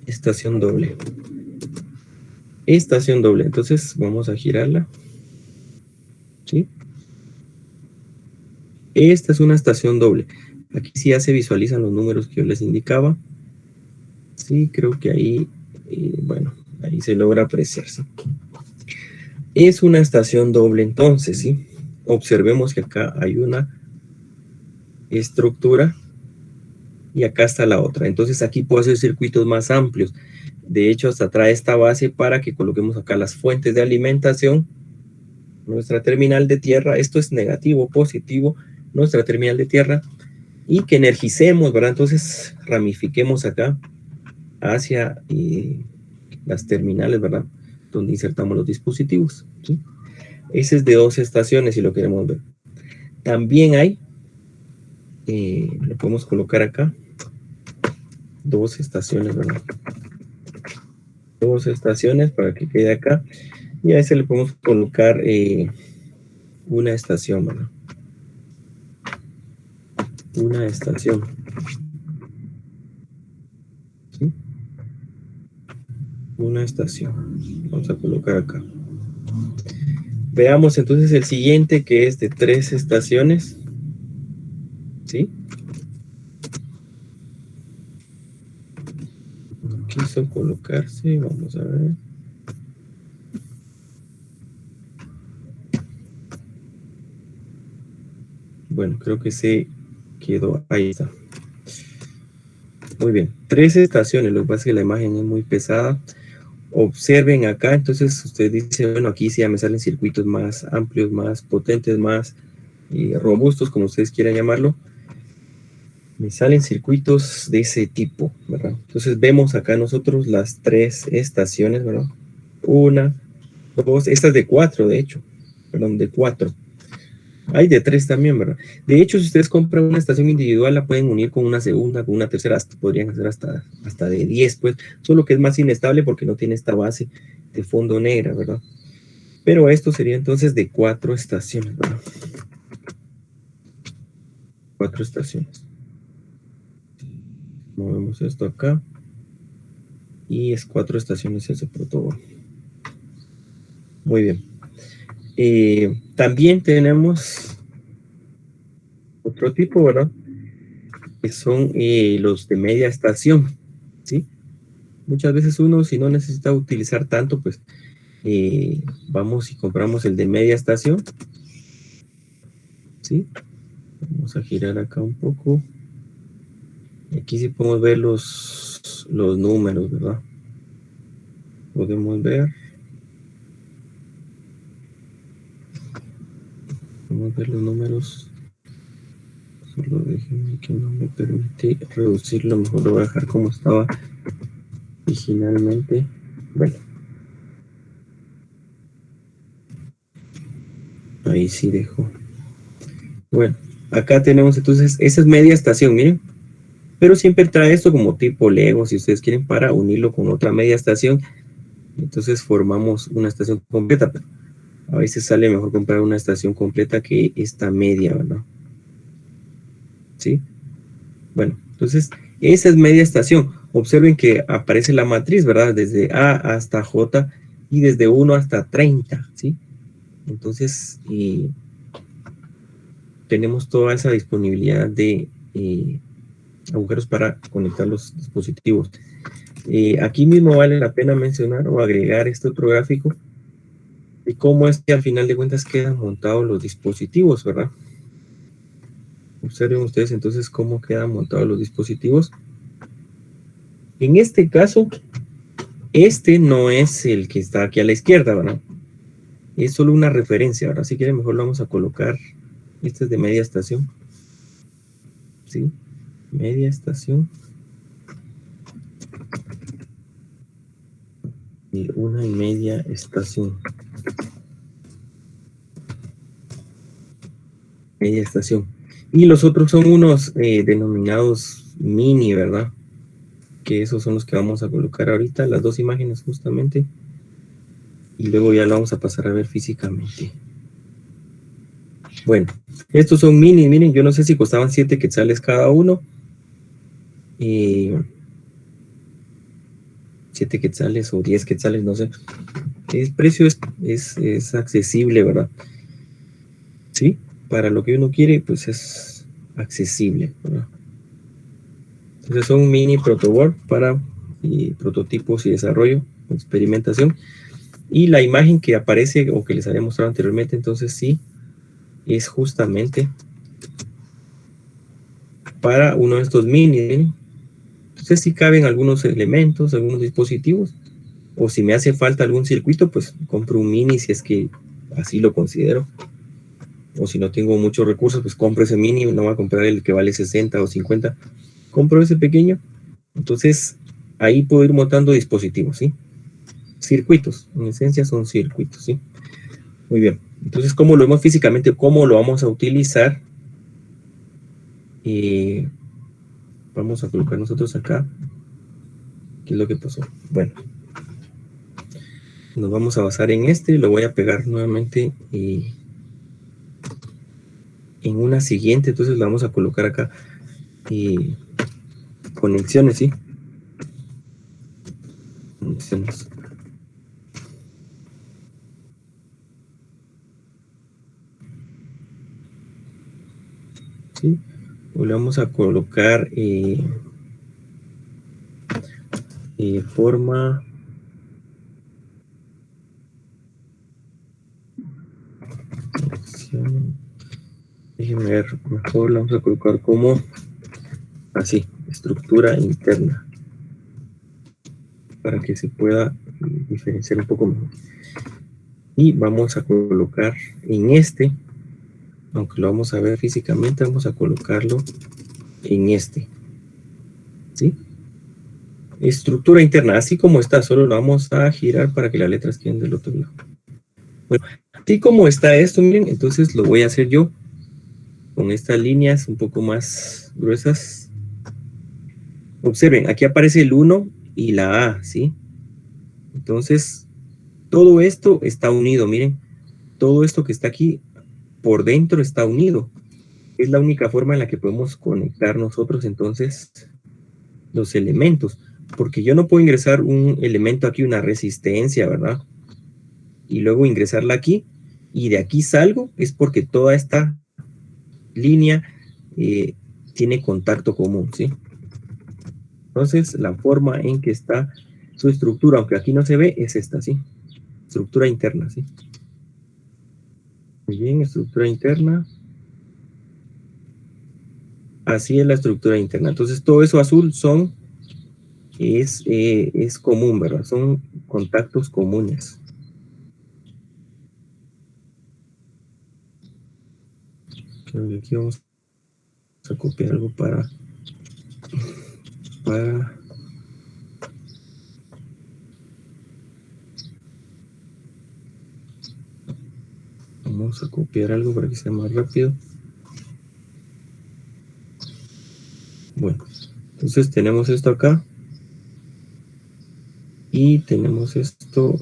Speaker 1: Estación doble. Estación doble, entonces vamos a girarla. ¿Sí? Esta es una estación doble. Aquí sí ya se visualizan los números que yo les indicaba. Sí, creo que ahí, bueno, ahí se logra apreciar, ¿sí? Es una estación doble entonces, ¿sí? Observemos que acá hay una estructura y acá está la otra. Entonces aquí puedo hacer circuitos más amplios. De hecho, hasta trae esta base para que coloquemos acá las fuentes de alimentación. Nuestra terminal de tierra, esto es negativo, positivo, nuestra terminal de tierra. Y que energicemos, ¿verdad? Entonces ramifiquemos acá hacia las terminales, ¿verdad? Donde insertamos los dispositivos, ¿sí? Ese es de 2 estaciones si lo queremos ver. También hay, le podemos colocar acá 2 estaciones, ¿verdad? 2 estaciones para que quede acá. Y a ese le podemos colocar una estación, ¿verdad? Una estación. ¿Sí? Una estación. Vamos a colocar acá. Veamos entonces el siguiente, que es de 3 estaciones. ¿Sí? No quiso colocarse. Vamos a ver. Bueno, creo que se quedó. Ahí está. Muy bien. 3 estaciones. Lo que pasa es que la imagen es muy pesada. Observen acá, entonces usted dice, bueno, aquí sí ya me salen circuitos más amplios, más potentes, más robustos, como ustedes quieran llamarlo. Me salen circuitos de ese tipo, ¿verdad? Entonces vemos acá nosotros las 3 estaciones, ¿verdad? 1, 2, esta es de 4, de hecho, perdón, de 4. Hay de 3 también, ¿verdad? De hecho, si ustedes compran una estación individual, la pueden unir con una segunda, con una tercera, hasta, podrían hacer hasta de 10, pues, solo que es más inestable porque no tiene esta base de fondo negra, ¿verdad? Pero esto sería entonces de 4 estaciones, ¿verdad? 4 estaciones. Movemos esto acá. Y es 4 estaciones ese protocolo. Muy bien. También tenemos otro tipo, ¿verdad? Que son los de media estación, ¿sí? Muchas veces uno, si no necesita utilizar tanto, pues vamos y compramos el de media estación, ¿sí? Vamos a girar acá un poco. Y aquí sí podemos ver los números, ¿verdad? Podemos ver los números. Solo déjenme que no me permite reducirlo. Mejor lo voy a dejar como estaba originalmente. Bueno. Ahí sí dejo. Bueno, acá tenemos entonces, esa es media estación, miren. Pero siempre trae esto como tipo Lego, si ustedes quieren, para unirlo con otra media estación. Entonces formamos una estación completa. Pero a veces sale mejor comprar una estación completa que esta media, ¿verdad? ¿Sí? Bueno, entonces esa es media estación. Observen que aparece la matriz, ¿verdad? Desde A hasta J y desde 1 hasta 30, ¿sí? Entonces, tenemos toda esa disponibilidad de agujeros para conectar los dispositivos. Aquí mismo vale la pena mencionar o agregar este otro gráfico de cómo es que al final de cuentas quedan montados los dispositivos, ¿verdad? Observen ustedes entonces cómo quedan montados los dispositivos. En este caso, este no es el que está aquí a la izquierda, ¿verdad? Es solo una referencia, ¿verdad? Si quieren mejor lo vamos a colocar. Este es de media estación. ¿Sí? Media estación. Y una y media estación. Media estación. Y los otros son unos denominados mini, ¿verdad? Que esos son los que vamos a colocar ahorita, las dos imágenes justamente. Y luego ya lo vamos a pasar a ver físicamente. Bueno, estos son mini, miren, yo no sé si costaban 7 quetzales cada uno. 7 quetzales o 10 quetzales, no sé. El precio es accesible, ¿verdad? Sí, para lo que uno quiere, pues es accesible, ¿verdad? Entonces son mini protoboard para prototipos y desarrollo, experimentación. Y la imagen que aparece o que les había mostrado anteriormente, entonces sí, es justamente para uno de estos mini. ¿Eh? Entonces sí caben algunos elementos, algunos dispositivos. O si me hace falta algún circuito, pues compro un mini si es que así lo considero. O si no tengo muchos recursos, pues compro ese mini, no voy a comprar el que vale 60 o 50. Compro ese pequeño. Entonces ahí puedo ir montando dispositivos, ¿sí? Circuitos, en esencia son circuitos, ¿sí? Muy bien. Entonces, ¿cómo lo vemos físicamente? ¿Cómo lo vamos a utilizar? Vamos a colocar nosotros acá. ¿Qué es lo que pasó? Bueno. Nos vamos a basar en este. Lo voy a pegar nuevamente en una siguiente, entonces la vamos a colocar acá. Conexiones, ¿sí? Conexiones. ¿Sí? O le vamos a colocar forma. Déjenme ver, mejor la vamos a colocar como así, estructura interna, para que se pueda diferenciar un poco mejor. Y vamos a colocar en este, aunque lo vamos a ver físicamente, vamos a colocarlo en este, ¿sí? Estructura interna, así como está, solo lo vamos a girar para que las letras queden del otro lado. Bueno, así como está esto, miren, entonces lo voy a hacer yo con estas líneas un poco más gruesas. Observen, aquí aparece el 1 y la A, ¿sí? Entonces, todo esto está unido, miren. Todo esto que está aquí por dentro está unido. Es la única forma en la que podemos conectar nosotros entonces los elementos. Porque yo no puedo ingresar un elemento aquí, una resistencia, ¿verdad? Y luego ingresarla aquí. Y de aquí salgo, es porque toda esta línea tiene contacto común, ¿sí? Entonces, la forma en que está su estructura, aunque aquí no se ve, es esta, ¿sí? Estructura interna, ¿sí? Muy bien, estructura interna. Así es la estructura interna. Entonces, todo eso azul es común, ¿verdad? Son contactos comunes. Creo que aquí vamos a copiar algo para vamos a copiar algo para que sea más rápido. Bueno, entonces tenemos esto acá y tenemos esto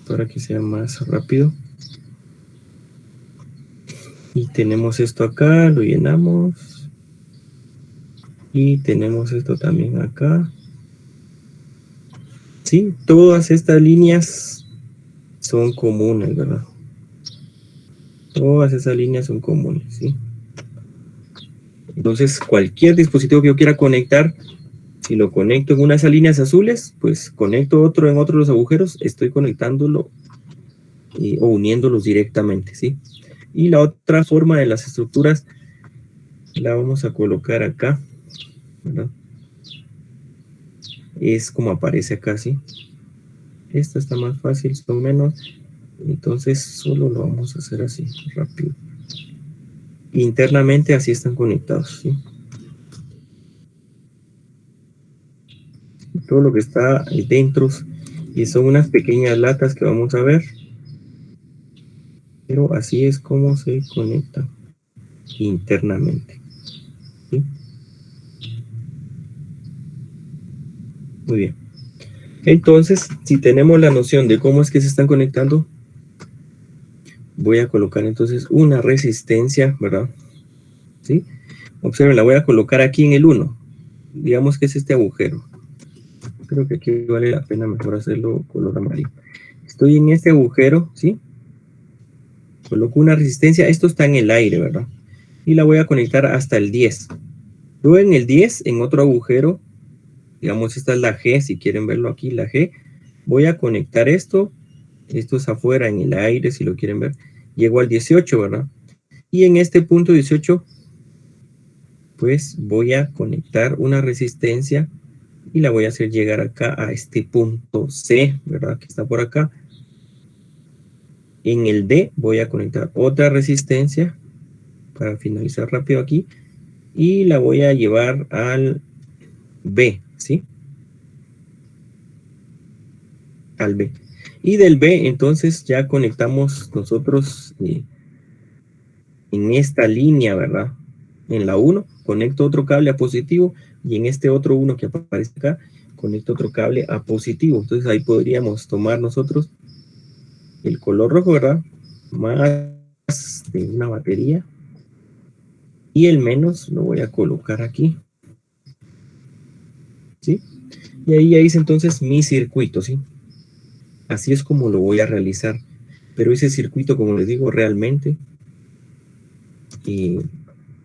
Speaker 1: para que sea más rápido. Y tenemos esto acá, lo llenamos. Y tenemos esto también acá. Sí, todas estas líneas son comunes, ¿verdad? Todas esas líneas son comunes, ¿sí? Entonces, cualquier dispositivo que yo quiera conectar, si lo conecto en una de esas líneas azules, pues conecto otro en otro de los agujeros, estoy conectándolo o uniéndolos directamente, ¿sí? Y la otra forma de las estructuras la vamos a colocar acá, ¿verdad? Es como aparece acá, ¿sí? Esta está más fácil, son menos. Entonces solo lo vamos a hacer así, rápido. Internamente así están conectados, ¿sí? Todo lo que está ahí dentro y son unas pequeñas latas que vamos a ver. Pero así es como se conecta internamente, ¿sí? Muy bien. Entonces, si tenemos la noción de cómo es que se están conectando, voy a colocar entonces una resistencia, ¿verdad? ¿Sí? Observen, la voy a colocar aquí en el 1. Digamos que es este agujero. Creo que aquí vale la pena mejor hacerlo color amarillo. Estoy en este agujero, ¿sí? Coloco una resistencia. Esto está en el aire, ¿verdad? Y la voy a conectar hasta el 10. Luego en el 10, en otro agujero, digamos, esta es la G, si quieren verlo aquí, la G. Voy a conectar esto. Esto es afuera, en el aire, si lo quieren ver. Llego al 18, ¿verdad? Y en este punto 18, pues voy a conectar una resistencia y la voy a hacer llegar acá a este punto C, ¿verdad? Que está por acá. En el D voy a conectar otra resistencia para finalizar rápido aquí y la voy a llevar al B, ¿sí? Al B. Y del B entonces ya conectamos nosotros en esta línea, ¿verdad? En la 1 conecto otro cable a positivo y en este otro 1 que aparece acá conecto otro cable a positivo. Entonces ahí podríamos tomar nosotros el color rojo, ¿verdad? Más de una batería. Y el menos lo voy a colocar aquí. ¿Sí? Y ahí ya hice entonces mi circuito, ¿sí? Así es como lo voy a realizar. Pero ese circuito, como les digo, realmente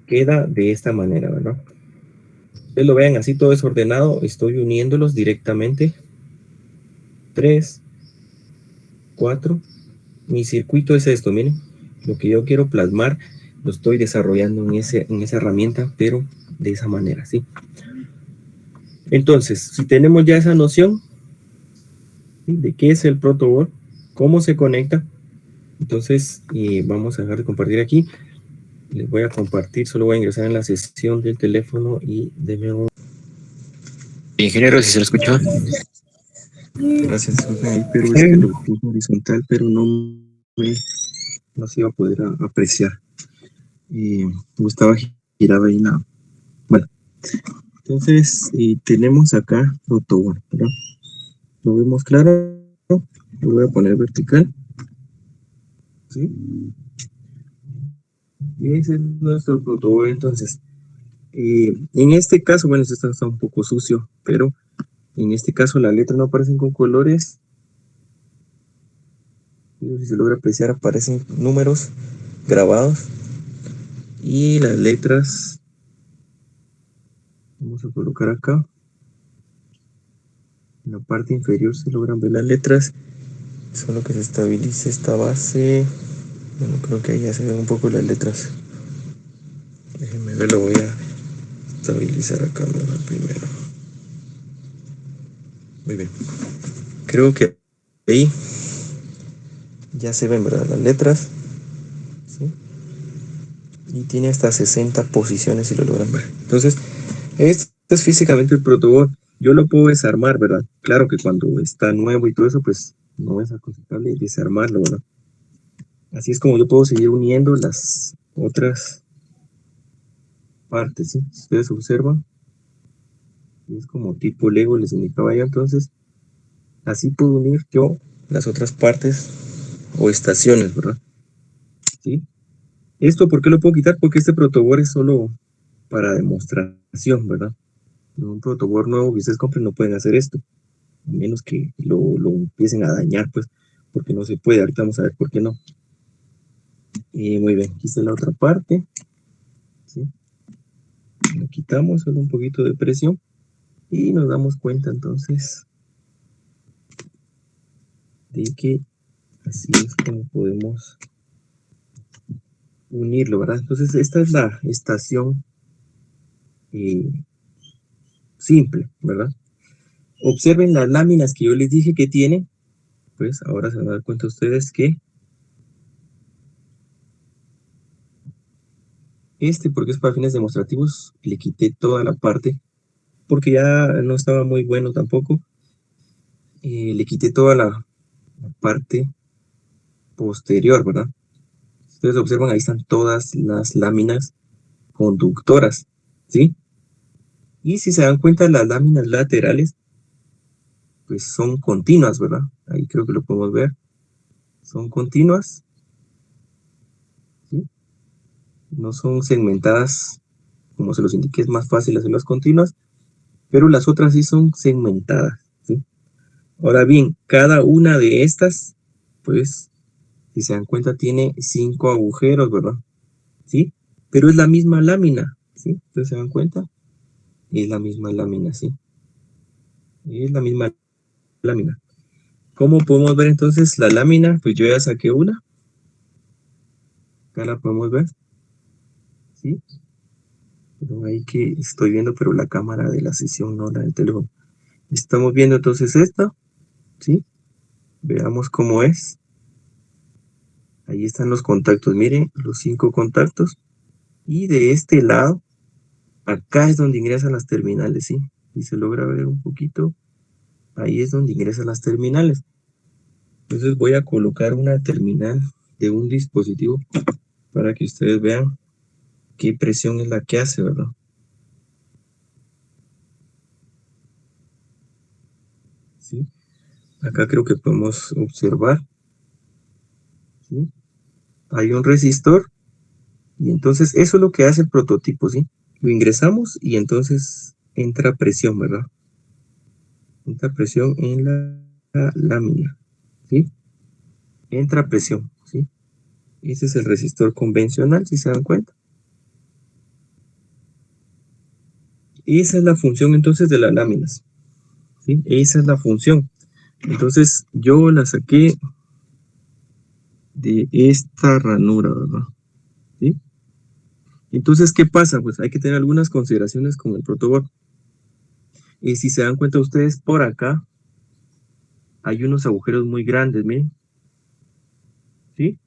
Speaker 1: queda de esta manera, ¿verdad? Ustedes lo vean así todo desordenado, estoy uniéndolos directamente. 3, 4. Mi circuito es esto, miren. Lo que yo quiero plasmar lo estoy desarrollando en esa herramienta, pero de esa manera, ¿sí? Entonces, si tenemos ya esa noción, ¿sí?, de qué es el protoboard, cómo se conecta, entonces vamos a dejar de compartir aquí. Les voy a compartir, solo voy a ingresar en la sesión del teléfono y denme un...
Speaker 2: Ingeniero, si se lo escuchó.
Speaker 1: Gracias, disculpen ahí, pero es que
Speaker 4: Sí,
Speaker 1: lo puse horizontal, pero no se iba a poder apreciar. Estaba girado ahí nada. Bueno, entonces tenemos acá protoboard, ¿verdad? Lo vemos claro. Lo voy a poner vertical. ¿Sí? Y ese es nuestro protoboard. Entonces, en este caso, bueno, esto está un poco sucio, pero en este caso las letras no aparecen con colores. Si se logra apreciar, aparecen números grabados. Y las letras, vamos a colocar acá. En la parte inferior se logran ver las letras. Solo que se estabilice esta base. Bueno, creo que ahí ya se ven un poco las letras. Déjenme ver, lo voy a estabilizar acá mejor primero. Muy bien. Creo que ahí ya se ven, ¿verdad?, las letras. ¿Sí? Y tiene hasta 60 posiciones si lo logran ver. Entonces, esto es físicamente el protoboard. Yo lo puedo desarmar, ¿verdad? Claro que cuando está nuevo y todo eso, pues no es aconsejable desarmarlo, ¿verdad? Así es como yo puedo seguir uniendo las otras partes, ¿sí? Si ustedes observan, es como tipo Lego, les indicaba ya. Entonces, así puedo unir yo las otras partes o estaciones, ¿verdad? ¿Sí? ¿Esto por qué lo puedo quitar? Porque este protoboard es solo para demostración, ¿verdad? En un protoboard nuevo que ustedes compren no pueden hacer esto, a menos que lo empiecen a dañar, pues, porque no se puede. Ahorita vamos a ver por qué no. Muy bien, aquí está la otra parte, ¿sí? Lo quitamos, solo un poquito de presión y nos damos cuenta entonces de que así es como podemos unirlo, ¿verdad? Entonces esta es la estación eh, simple, ¿verdad? Observen las láminas que yo les dije que tiene, pues ahora se van a dar cuenta ustedes que porque es para fines demostrativos, le quité toda la parte, porque ya no estaba muy bueno tampoco. Le quité toda la parte posterior, ¿verdad? Ustedes observan, ahí están todas las láminas conductoras, ¿sí? Y si se dan cuenta, las láminas laterales, pues son continuas, ¿verdad? Ahí creo que lo podemos ver. Son continuas, ¿sí? No son segmentadas, como se los indiqué, es más fácil hacerlas continuas, pero las otras sí son segmentadas, ¿sí? Ahora bien, cada una de estas, pues, si se dan cuenta, tiene 5 agujeros, ¿verdad? ¿Sí? Pero es la misma lámina, ¿sí? ¿Ustedes se dan cuenta? Es la misma lámina, ¿sí? Es la misma lámina. ¿Cómo podemos ver entonces la lámina? Pues yo ya saqué una. Acá la podemos ver, ¿sí? Pero ahí que estoy viendo, pero la cámara de la sesión, no la del teléfono. Estamos viendo entonces esta, ¿sí? Veamos cómo es. Ahí están los contactos, miren, los 5 contactos. Y de este lado, acá es donde ingresan las terminales, ¿sí? Y se logra ver un poquito. Ahí es donde ingresan las terminales. Entonces voy a colocar una terminal de un dispositivo para que ustedes vean qué presión es la que hace, ¿verdad? ¿Sí? Acá creo que podemos observar. hay un resistor, y entonces eso es lo que hace el prototipo, ¿sí? Lo ingresamos y entonces entra presión, ¿verdad? Entra presión en la lámina, ¿sí? Entra presión, ¿sí? Ese es el resistor convencional, si se dan cuenta. Esa es la función entonces de las láminas, ¿sí? Esa es la función. Entonces yo la saqué de esta ranura, ¿verdad? ¿Sí? Entonces, ¿qué pasa? Pues hay que tener algunas consideraciones con el protoboard. Y si se dan cuenta ustedes, por acá hay unos agujeros muy grandes, miren, ¿sí?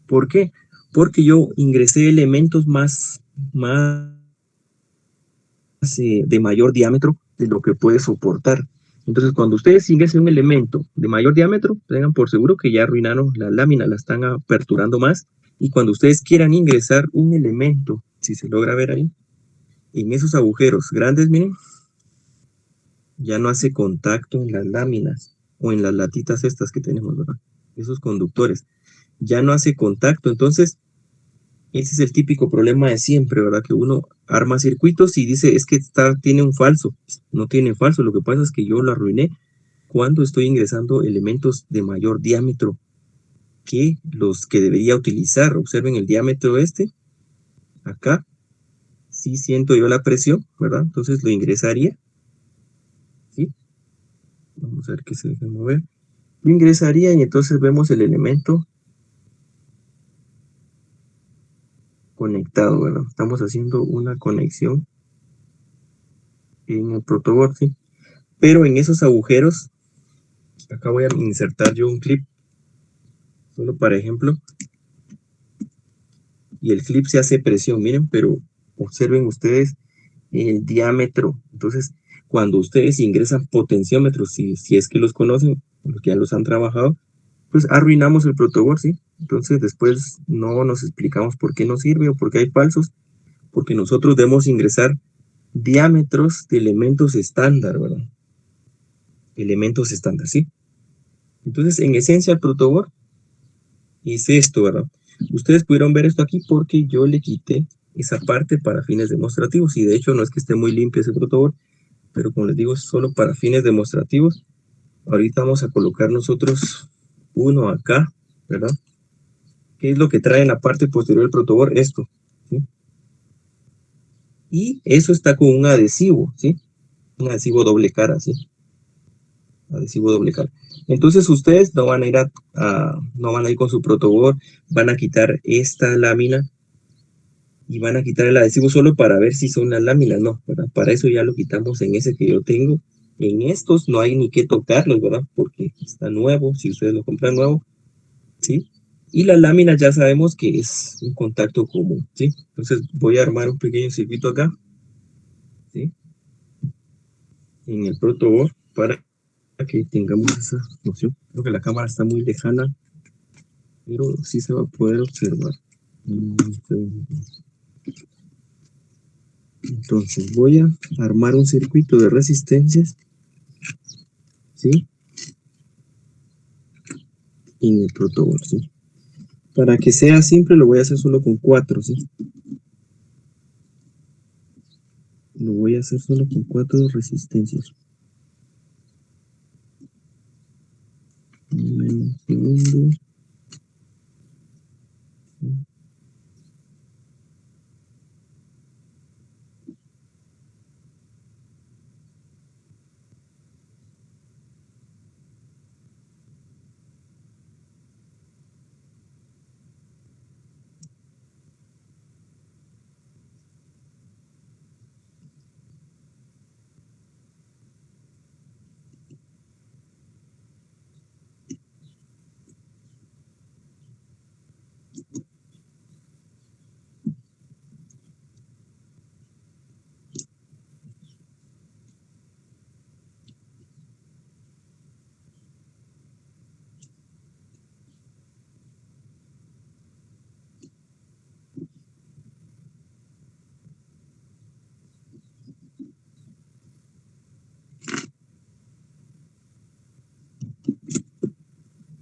Speaker 1: ¿Por qué? Porque yo ingresé elementos más de mayor diámetro de lo que puede soportar. Entonces, cuando ustedes ingresen un elemento de mayor diámetro, tengan por seguro que ya arruinaron la lámina, la están aperturando más. Y cuando ustedes quieran ingresar un elemento, si se logra ver ahí, en esos agujeros grandes, miren, ya no hace contacto en las láminas o en las latitas estas que tenemos, ¿verdad? Esos conductores, ya no hace contacto. Entonces, ese es el típico problema de siempre, ¿verdad? Que uno arma circuitos y dice, es que tiene un falso. No tiene falso, lo que pasa es que yo lo arruiné cuando estoy ingresando elementos de mayor diámetro que los que debería utilizar. Observen el diámetro este, acá, sí siento yo la presión, ¿verdad? Entonces lo ingresaría, ¿sí? Vamos a ver que se deje mover. Lo ingresaría y entonces vemos el elemento conectado, ¿verdad? Estamos haciendo una conexión en el protoboard, ¿sí? Pero en esos agujeros, acá voy a insertar yo un clip, solo para ejemplo, y el clip se hace presión, miren, pero observen ustedes el diámetro. Entonces, cuando ustedes ingresan potenciómetros, si es que los conocen, los que ya los han trabajado, pues arruinamos el protoboard, ¿sí? Entonces después no nos explicamos por qué no sirve o por qué hay falsos, porque nosotros debemos ingresar diámetros de elementos estándar, ¿verdad? Elementos estándar, ¿sí? Entonces, en esencia, el protoboard es esto, ¿verdad? Ustedes pudieron ver esto aquí porque yo le quité esa parte para fines demostrativos, y de hecho no es que esté muy limpio ese protoboard, pero como les digo, es solo para fines demostrativos. Ahorita vamos a colocar nosotros uno acá, ¿verdad? ¿Qué es lo que trae en la parte posterior del protoboard? Esto, ¿sí? Y eso está con un adhesivo, ¿sí? Un adhesivo doble cara, ¿sí? Adhesivo doble cara. Entonces ustedes no van a ir no van a ir con su protoboard, van a quitar esta lámina y van a quitar el adhesivo solo para ver si son las láminas, no, ¿verdad? Para eso ya lo quitamos en ese que yo tengo. En estos no hay ni que tocarlos, ¿verdad? Porque está nuevo, si ustedes lo compran nuevo, ¿sí? Y las láminas ya sabemos que es un contacto común, ¿sí? Entonces voy a armar un pequeño circuito acá, ¿sí? En el protoboard para que tengamos esa noción. Creo que la cámara está muy lejana, pero sí se va a poder observar. Entonces voy a armar un circuito de resistencias, ¿sí? En el protoboard, ¿sí? Para que sea simple lo voy a hacer solo con 4, ¿sí? Lo voy a hacer solo con 4 resistencias. Un segundo.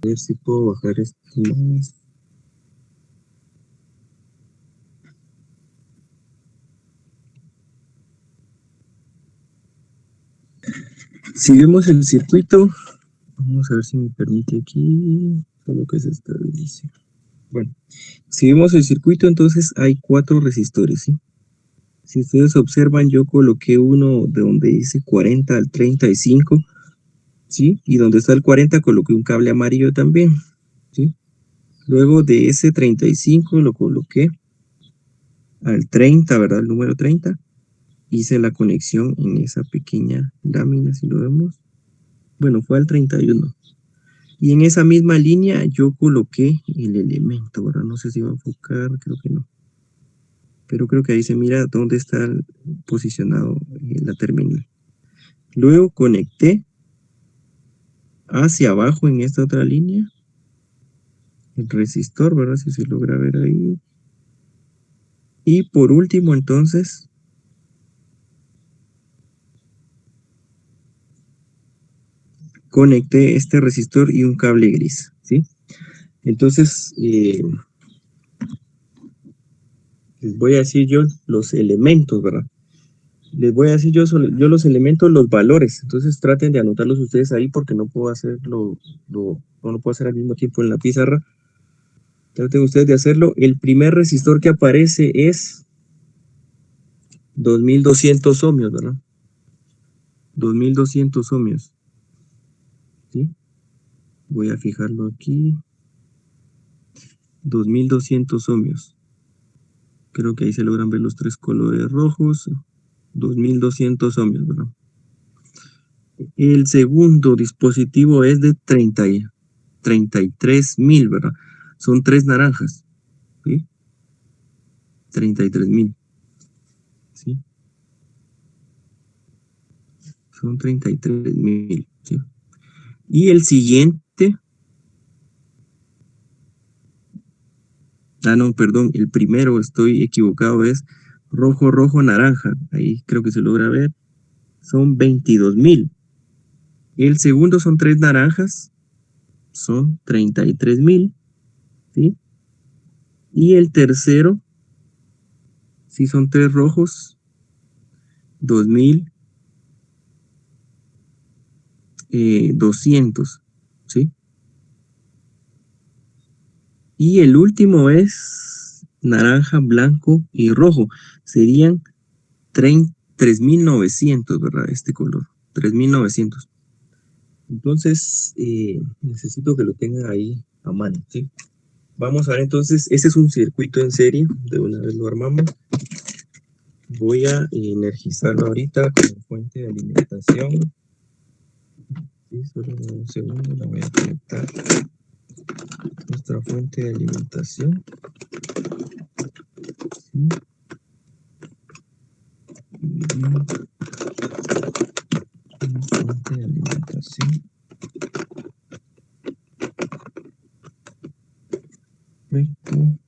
Speaker 1: A ver si puedo bajar esto más. Si vemos el circuito, vamos a ver si me permite aquí, solo que se estabilice. Bueno, si vemos el circuito, entonces hay 4 resistores, ¿sí? Si ustedes observan, yo coloqué uno de donde dice 40 al 35, ¿sí? Y donde está el 40 coloqué un cable amarillo también, ¿sí? Luego de ese 35 lo coloqué al 30, ¿verdad? El número 30. Hice la conexión en esa pequeña lámina, si lo vemos. Bueno, fue al 31. Y en esa misma línea yo coloqué el elemento, ¿verdad? No sé si va a enfocar, creo que no. Pero creo que ahí se mira dónde está posicionado la terminal. Luego conecté hacia abajo en esta otra línea el resistor, ¿verdad? Si se logra ver ahí. Y por último, entonces, conecté este resistor y un cable gris, ¿sí? Entonces, les voy a decir yo los elementos, ¿verdad? Les voy a decir yo los elementos, los valores. Entonces traten de anotarlos ustedes ahí porque no puedo hacerlo, no lo puedo hacer al mismo tiempo en la pizarra. Traten ustedes de hacerlo. El primer resistor que aparece es 2200 ohmios, ¿verdad? 2200 ohmios. ¿Sí? Voy a fijarlo aquí. 2200 ohmios. Creo que ahí se logran ver los 3 colores rojos. 2200 ohmios, ¿verdad? El segundo dispositivo es de 33.000, ¿verdad? Son 3 naranjas, ¿sí? 33.000, ¿sí? Son 33.000, ¿sí? Y el siguiente, no, perdón, el primero, estoy equivocado, es rojo, rojo, naranja. Ahí creo que se logra ver. Son 22.000. El segundo son 3 naranjas, son 33.000, ¿sí? Y el tercero, si son 3 rojos, 2.200, ¿sí? Y el último es naranja, blanco y rojo. Serían 3.900, ¿verdad? Este color, 3.900. Entonces, necesito que lo tengan ahí a mano, ¿sí? Vamos a ver entonces, este es un circuito en serie, de una vez lo armamos. Voy a energizarlo ahorita como fuente de alimentación. Sí, solo un segundo, la voy a conectar. Nuestra fuente de alimentación. ¿Sí? Fuente de alimentación. Perfecto.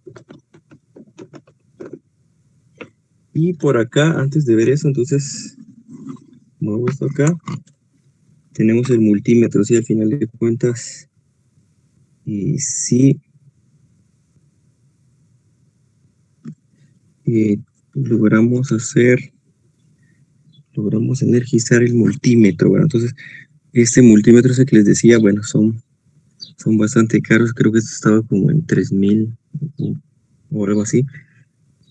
Speaker 1: Y por acá, antes de ver eso, entonces, muevo esto acá. Tenemos el multímetro, ¿sí? Al final de cuentas, sí, logramos energizar el multímetro, ¿verdad? Entonces, este multímetro es el que les decía, bueno, son bastante caros, creo que esto estaba como en 3.000 o algo así,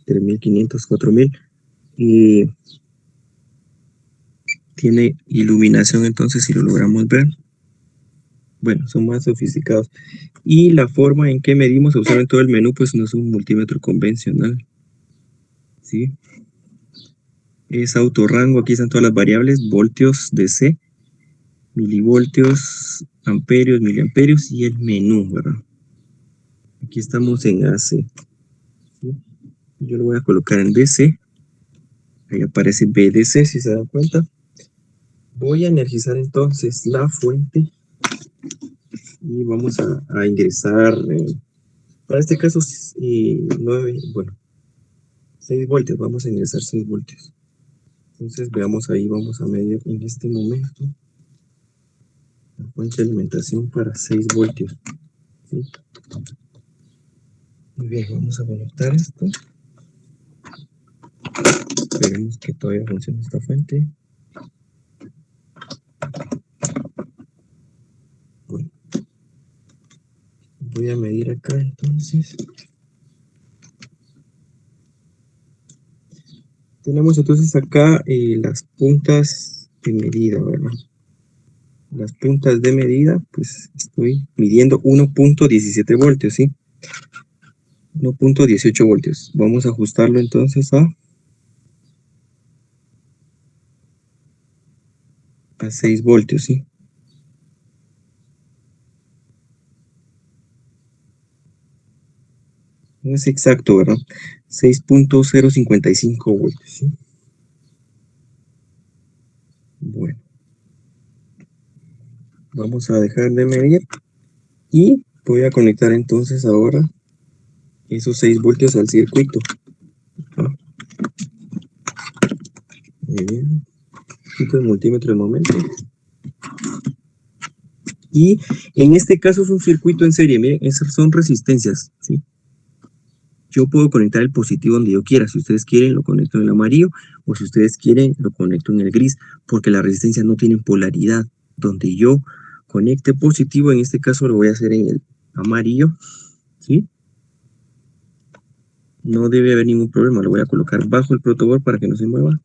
Speaker 1: 3.500, 4.000, y tiene iluminación, entonces si lo logramos ver, bueno, son más sofisticados. Y la forma en que medimos, en todo el menú, pues no es un multímetro convencional, ¿sí? Es autorrango, aquí están todas las variables, voltios DC, milivoltios, amperios, miliamperios y el menú, ¿verdad? Aquí estamos en AC. ¿Sí? Yo lo voy a colocar en DC. Ahí aparece BDC, si se dan cuenta. Voy a energizar entonces la fuente y vamos a ingresar, para este caso, 9, bueno, 6 voltios. Vamos a ingresar 6 voltios. Entonces veamos ahí, vamos a medir en este momento la fuente de alimentación para 6 voltios. ¿Sí? Muy bien, vamos a conectar esto. Esperemos que todavía funcione esta fuente. Voy a medir acá entonces. Tenemos entonces acá las puntas de medida, ¿verdad? Las puntas de medida, pues estoy midiendo 1.17 voltios, ¿sí? 1.18 voltios. Vamos a ajustarlo entonces a 6 voltios, ¿sí? No es exacto, ¿verdad? 6.055 voltios, ¿sí? Bueno, vamos a dejar de medir y voy a conectar entonces ahora esos 6 voltios al circuito. Muy bien. Quito el multímetro de momento. Y en este caso es un circuito en serie, miren, esas son resistencias, ¿sí? Yo puedo conectar el positivo donde yo quiera. Si ustedes quieren, lo conecto en el amarillo, o si ustedes quieren, lo conecto en el gris, porque las resistencias no tienen polaridad. Donde yo conecte positivo, en este caso lo voy a hacer en el amarillo, ¿sí? No debe haber ningún problema. Lo voy a colocar bajo el protoboard para que no se mueva.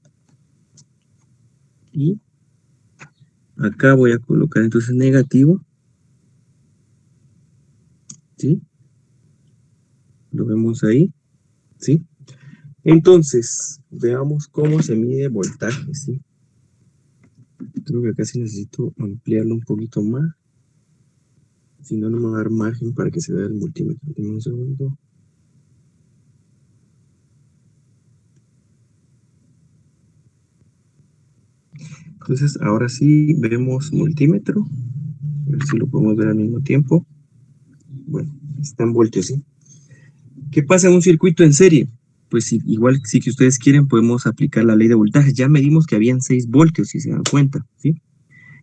Speaker 1: Y acá voy a colocar entonces negativo, ¿sí? Lo vemos ahí, ¿sí? Entonces, veamos cómo se mide voltaje, ¿sí? Creo que casi necesito ampliarlo un poquito más. Si no, no me va a dar margen para que se vea el multímetro. Dame un segundo. Entonces, ahora sí vemos multímetro. A ver si lo podemos ver al mismo tiempo. Bueno, está en voltios, ¿sí? ¿Qué pasa en un circuito en serie? Pues igual, si que ustedes quieren, podemos aplicar la ley de voltaje. Ya medimos que habían 6 voltios, si se dan cuenta, ¿sí?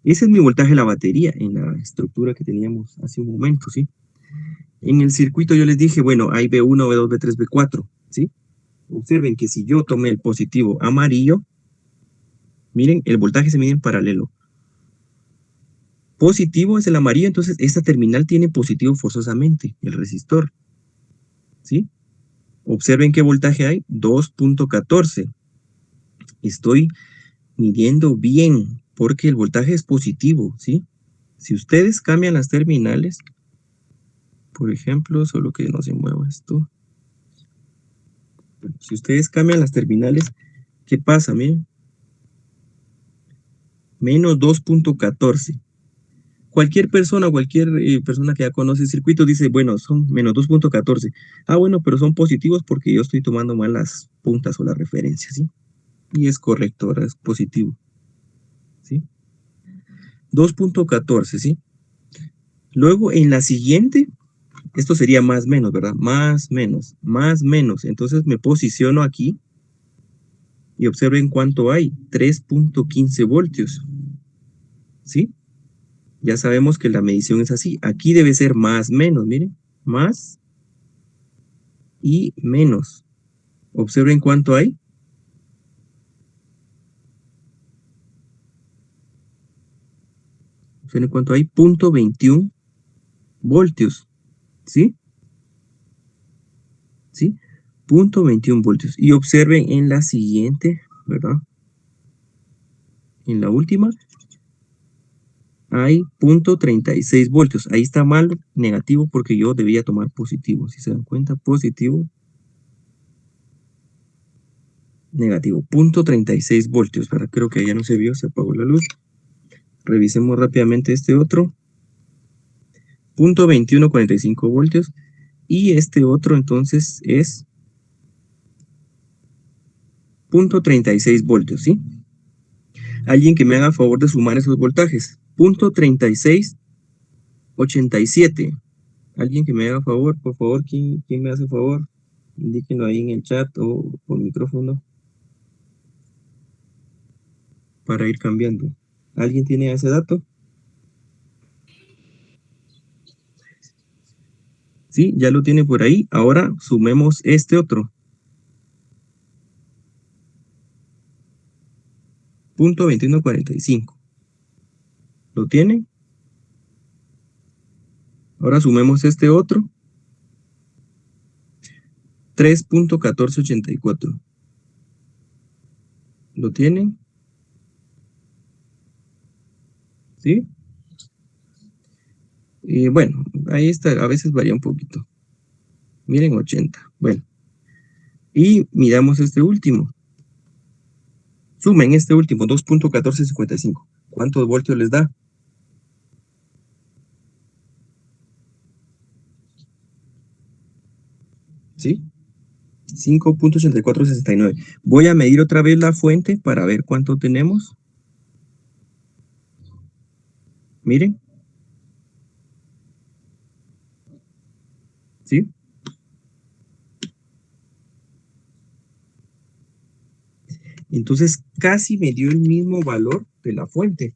Speaker 1: Ese es mi voltaje de la batería en la estructura que teníamos hace un momento, ¿sí? En el circuito yo les dije, bueno, hay B1, B2, B3, B4, ¿sí? Observen que si yo tomé el positivo amarillo, miren, el voltaje se mide en paralelo. Positivo es el amarillo, entonces esta terminal tiene positivo forzosamente, el resistor, ¿sí? Observen qué voltaje hay, 2.14. Estoy midiendo bien, porque el voltaje es positivo, ¿sí? Si ustedes cambian las terminales, por ejemplo, solo que no se mueva esto. Si ustedes cambian las terminales, ¿qué pasa? Miren, menos 2.14. Cualquier persona que ya conoce el circuito dice, bueno, son menos 2.14. Ah, bueno, pero son positivos porque yo estoy tomando mal las puntas o las referencias, ¿sí? Y es correcto, ahora es positivo, ¿sí? 2.14, ¿sí? Luego en la siguiente, esto sería más menos, ¿verdad? Más menos, más menos. Entonces me posiciono aquí y observen cuánto hay, 3.15 voltios, ¿sí? Ya sabemos que la medición es así. Aquí debe ser más menos, miren, más y menos. Observen cuánto hay. Observen cuánto hay, 0.21 voltios, ¿sí? ¿Sí? 0.21 voltios. Y observen en la siguiente, ¿verdad? En la última, hay 0.36 voltios. Ahí está mal, negativo, porque yo debía tomar positivo. Si se dan cuenta, positivo, negativo. 0.36 voltios, ¿verdad? Creo que ya no se vio, se apagó la luz. Revisemos rápidamente este otro. 0.2145 voltios. Y este otro entonces es 0.36 voltios, ¿sí? Alguien que me haga favor de sumar esos voltajes. 0.3687. Alguien que me haga favor, por favor, ¿quién me hace favor? Indíquenlo ahí en el chat o por micrófono para ir cambiando. ¿Alguien tiene ese dato? Sí, ya lo tiene por ahí. Ahora sumemos este otro. 0.2145. ¿Lo tienen? Ahora sumemos este otro. 3.1484. ¿Lo tienen? ¿Sí? Y bueno, ahí está, a veces varía un poquito. Miren, 80. Bueno, y miramos este último. Sumen este último, 2.1455. ¿Cuántos voltios les da? ¿Sí? 5.8469. Voy a medir otra vez la fuente para ver cuánto tenemos. Miren. ¿Sí? Entonces casi me dio el mismo valor de la fuente.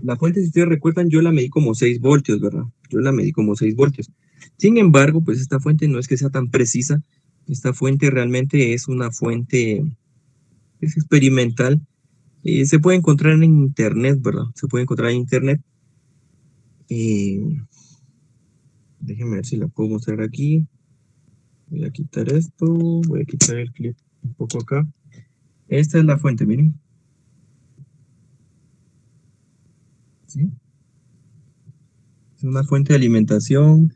Speaker 1: La fuente, si ustedes recuerdan, yo la medí como 6 voltios, ¿verdad? Yo la medí como 6 voltios. Sin embargo, pues esta fuente no es que sea tan precisa. Esta fuente realmente es una fuente es experimental. Se puede encontrar en internet, ¿verdad? Se puede encontrar en internet. Déjenme ver si la puedo mostrar aquí. Voy a quitar esto. Voy a quitar el clip un poco acá. Esta es la fuente, miren. ¿Sí? Es una fuente de alimentación.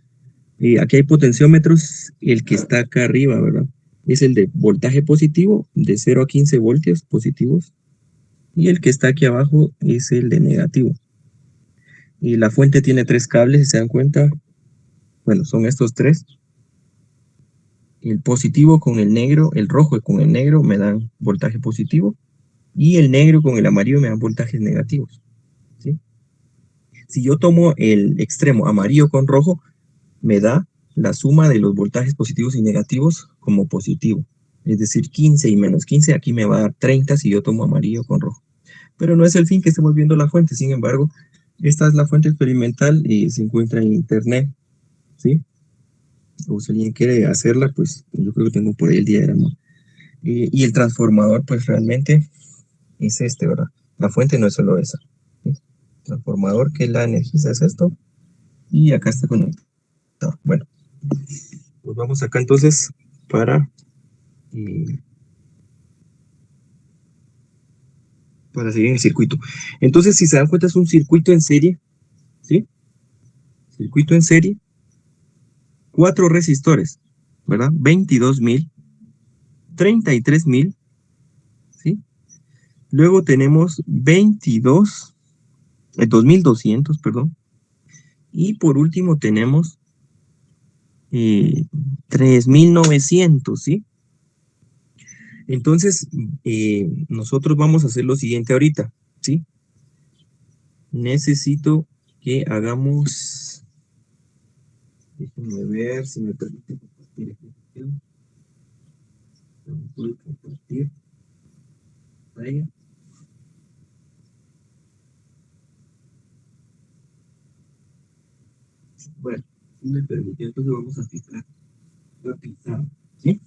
Speaker 1: Aquí hay potenciómetros. El que está acá arriba, ¿verdad? Es el de voltaje positivo, de 0 a 15 voltios positivos. Y el que está aquí abajo es el de negativo. Y la fuente tiene 3 cables, si se dan cuenta. Bueno, son estos 3. El positivo con el negro, el rojo con el negro me dan voltaje positivo. Y el negro con el amarillo me dan voltajes negativos. ¿Sí? Si yo tomo el extremo amarillo con rojo, me da la suma de los voltajes positivos y negativos como positivo. Es decir, 15 y menos 15, aquí me va a dar 30 si yo tomo amarillo con rojo. Pero no es el fin que estemos viendo la fuente, sin embargo, esta es la fuente experimental y se encuentra en internet, ¿sí? O si alguien quiere hacerla, pues yo creo que tengo por ahí el diagrama. Y el transformador, pues realmente es este, ¿verdad? La fuente no es solo esa. ¿Sí? El transformador que la energiza es esto, y acá está conectado. Bueno, pues vamos acá entonces para eh, seguir en el circuito. Entonces, si se dan cuenta, es un circuito en serie, ¿sí? Circuito en serie, 4 resistores, ¿verdad? 22.000, 33.000, ¿sí? Luego tenemos 2.200, perdón. Y por último tenemos 3.900, ¿sí? Entonces, nosotros vamos a hacer lo siguiente ahorita, ¿sí? Necesito que hagamos. Déjenme ver si me permite compartir aquí. Puedo compartir. Ahí. Bueno, si me permite, entonces vamos a fijar la pizarra. ¿Sí?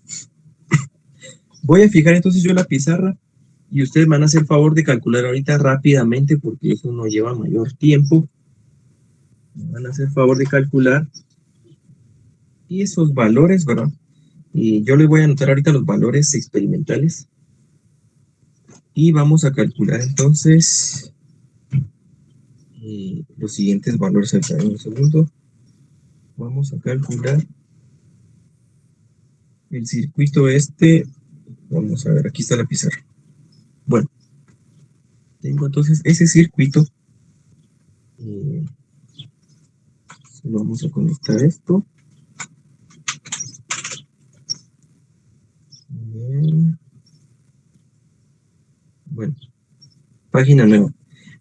Speaker 1: Voy a fijar entonces yo la pizarra y ustedes van a hacer favor de calcular ahorita rápidamente porque eso no lleva mayor tiempo. Van a hacer favor de calcular y esos valores, ¿verdad? Y yo les voy a anotar ahorita los valores experimentales y vamos a calcular entonces los siguientes valores. En un segundo vamos a calcular el circuito este. Vamos a ver, aquí está la pizarra. Bueno, tengo entonces ese circuito. Vamos a conectar esto. Bien. Bueno, página nueva.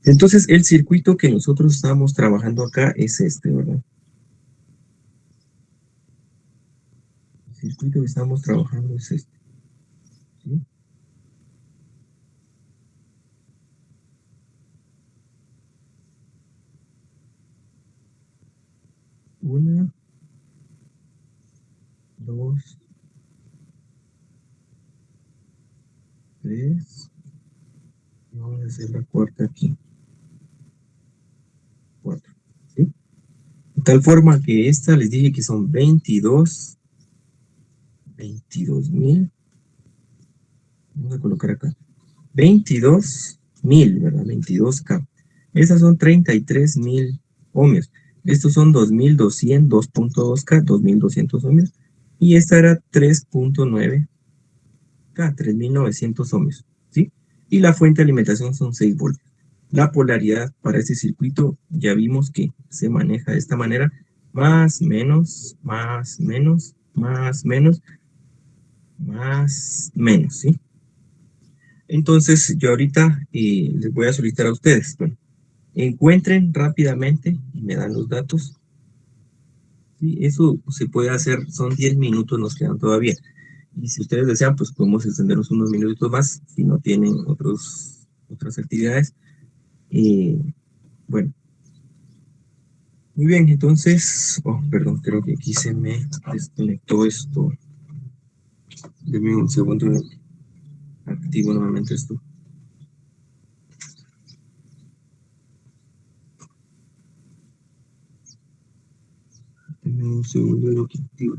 Speaker 1: Entonces, el circuito que nosotros estamos trabajando acá es este, ¿verdad? El circuito que estamos trabajando es este. ¿Sí? Una, dos, tres. Vamos a hacer la cuarta aquí. 4. ¿Sí? tal forma que esta les dije que son 22.000. Vamos a colocar acá. 22.000, ¿verdad? 22K. Estas son 33.000 ohmios. Estos son 2.200, 2.2K, 2.200 ohmios. Y esta era 3.9K, 3.900 ohmios, ¿sí? Y la fuente de alimentación son 6 voltios. La polaridad para este circuito ya vimos que se maneja de esta manera. Más, menos, más, menos, más, menos, más, menos, ¿sí? Entonces, yo ahorita les voy a solicitar a ustedes, bueno, encuentren rápidamente y me dan los datos. Sí, eso se puede hacer, son 10 minutos, nos quedan todavía. Y si ustedes desean, pues podemos extendernos unos minutos más, si no tienen otras actividades. Bueno, muy bien, entonces, perdón, creo que aquí se me desconectó esto. Denme un segundo, activo nuevamente esto. Denme un segundo de lo que activo.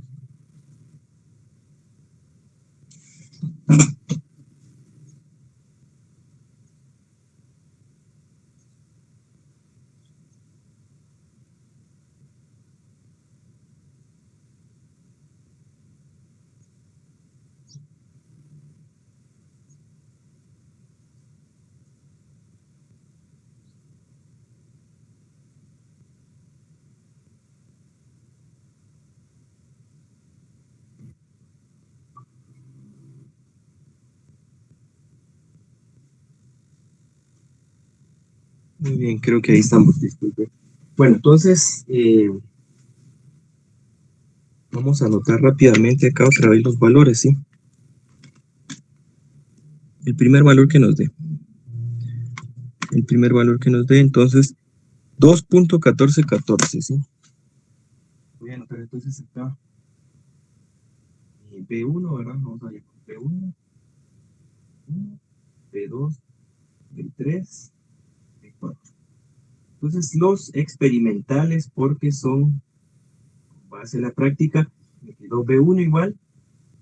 Speaker 1: Muy bien, creo que ahí estamos, disculpe. Bueno, entonces, vamos a anotar rápidamente acá otra vez los valores, ¿sí? El primer valor que nos dé. Entonces, 2.1414, ¿sí? Voy a anotar entonces acá B1, ¿verdad? Vamos a ir con B1, B2, B3, B4. Entonces, los experimentales, porque son base de la práctica, me quedó B1 igual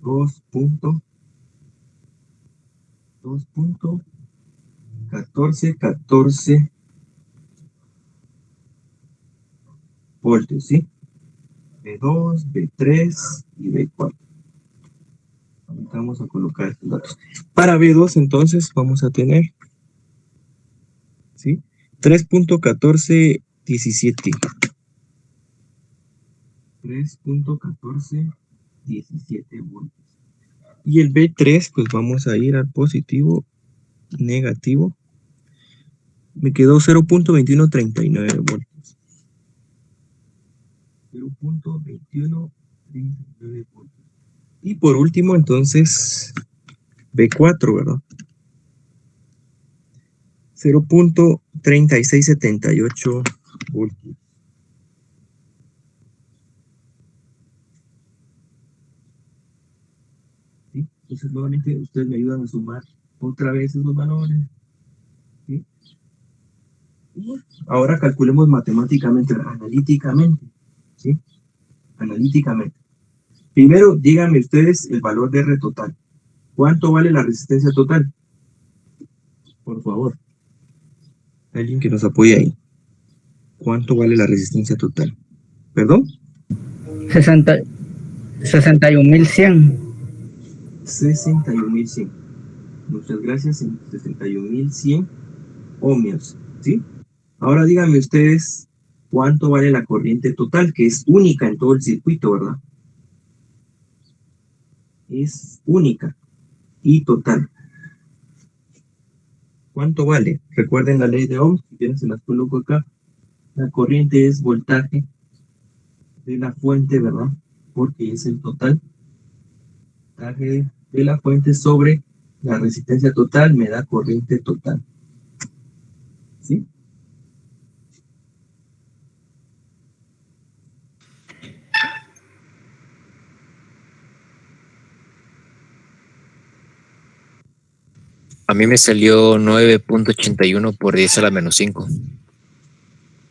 Speaker 1: 2.1414 voltios, ¿sí? B2, B3 y B4. Vamos a colocar estos datos. Para B2, entonces, vamos a tener, ¿sí? 3.1417. 3.1417 voltios. Y el B3, pues vamos a ir al positivo, negativo. Me quedó 0.2139 voltios. 0.2139 voltios. Y por último, entonces, B4, ¿verdad? 0.3678 voltios. ¿Sí? Entonces, nuevamente, ustedes me ayudan a sumar otra vez esos valores. ¿Sí? Y ahora calculemos matemáticamente, analíticamente. ¿Sí? Analíticamente. Primero, díganme ustedes el valor de R total. ¿Cuánto vale la resistencia total? Por favor. Alguien que nos apoye ahí. ¿Cuánto vale la resistencia total? ¿Perdón?
Speaker 4: 61.100.
Speaker 1: 61.100. Muchas gracias. 61.100 ohmios. ¿Sí? Ahora díganme ustedes cuánto vale la corriente total, que es única en todo el circuito, ¿verdad? Es única y total. ¿Cuánto vale? Recuerden la ley de Ohm, si quieren se las coloco acá. La corriente es voltaje de la fuente, ¿verdad? Porque es el total. Voltaje de la fuente sobre la resistencia total me da corriente total. ¿Sí?
Speaker 2: A mí me salió 9.81 por 10 a la menos 5.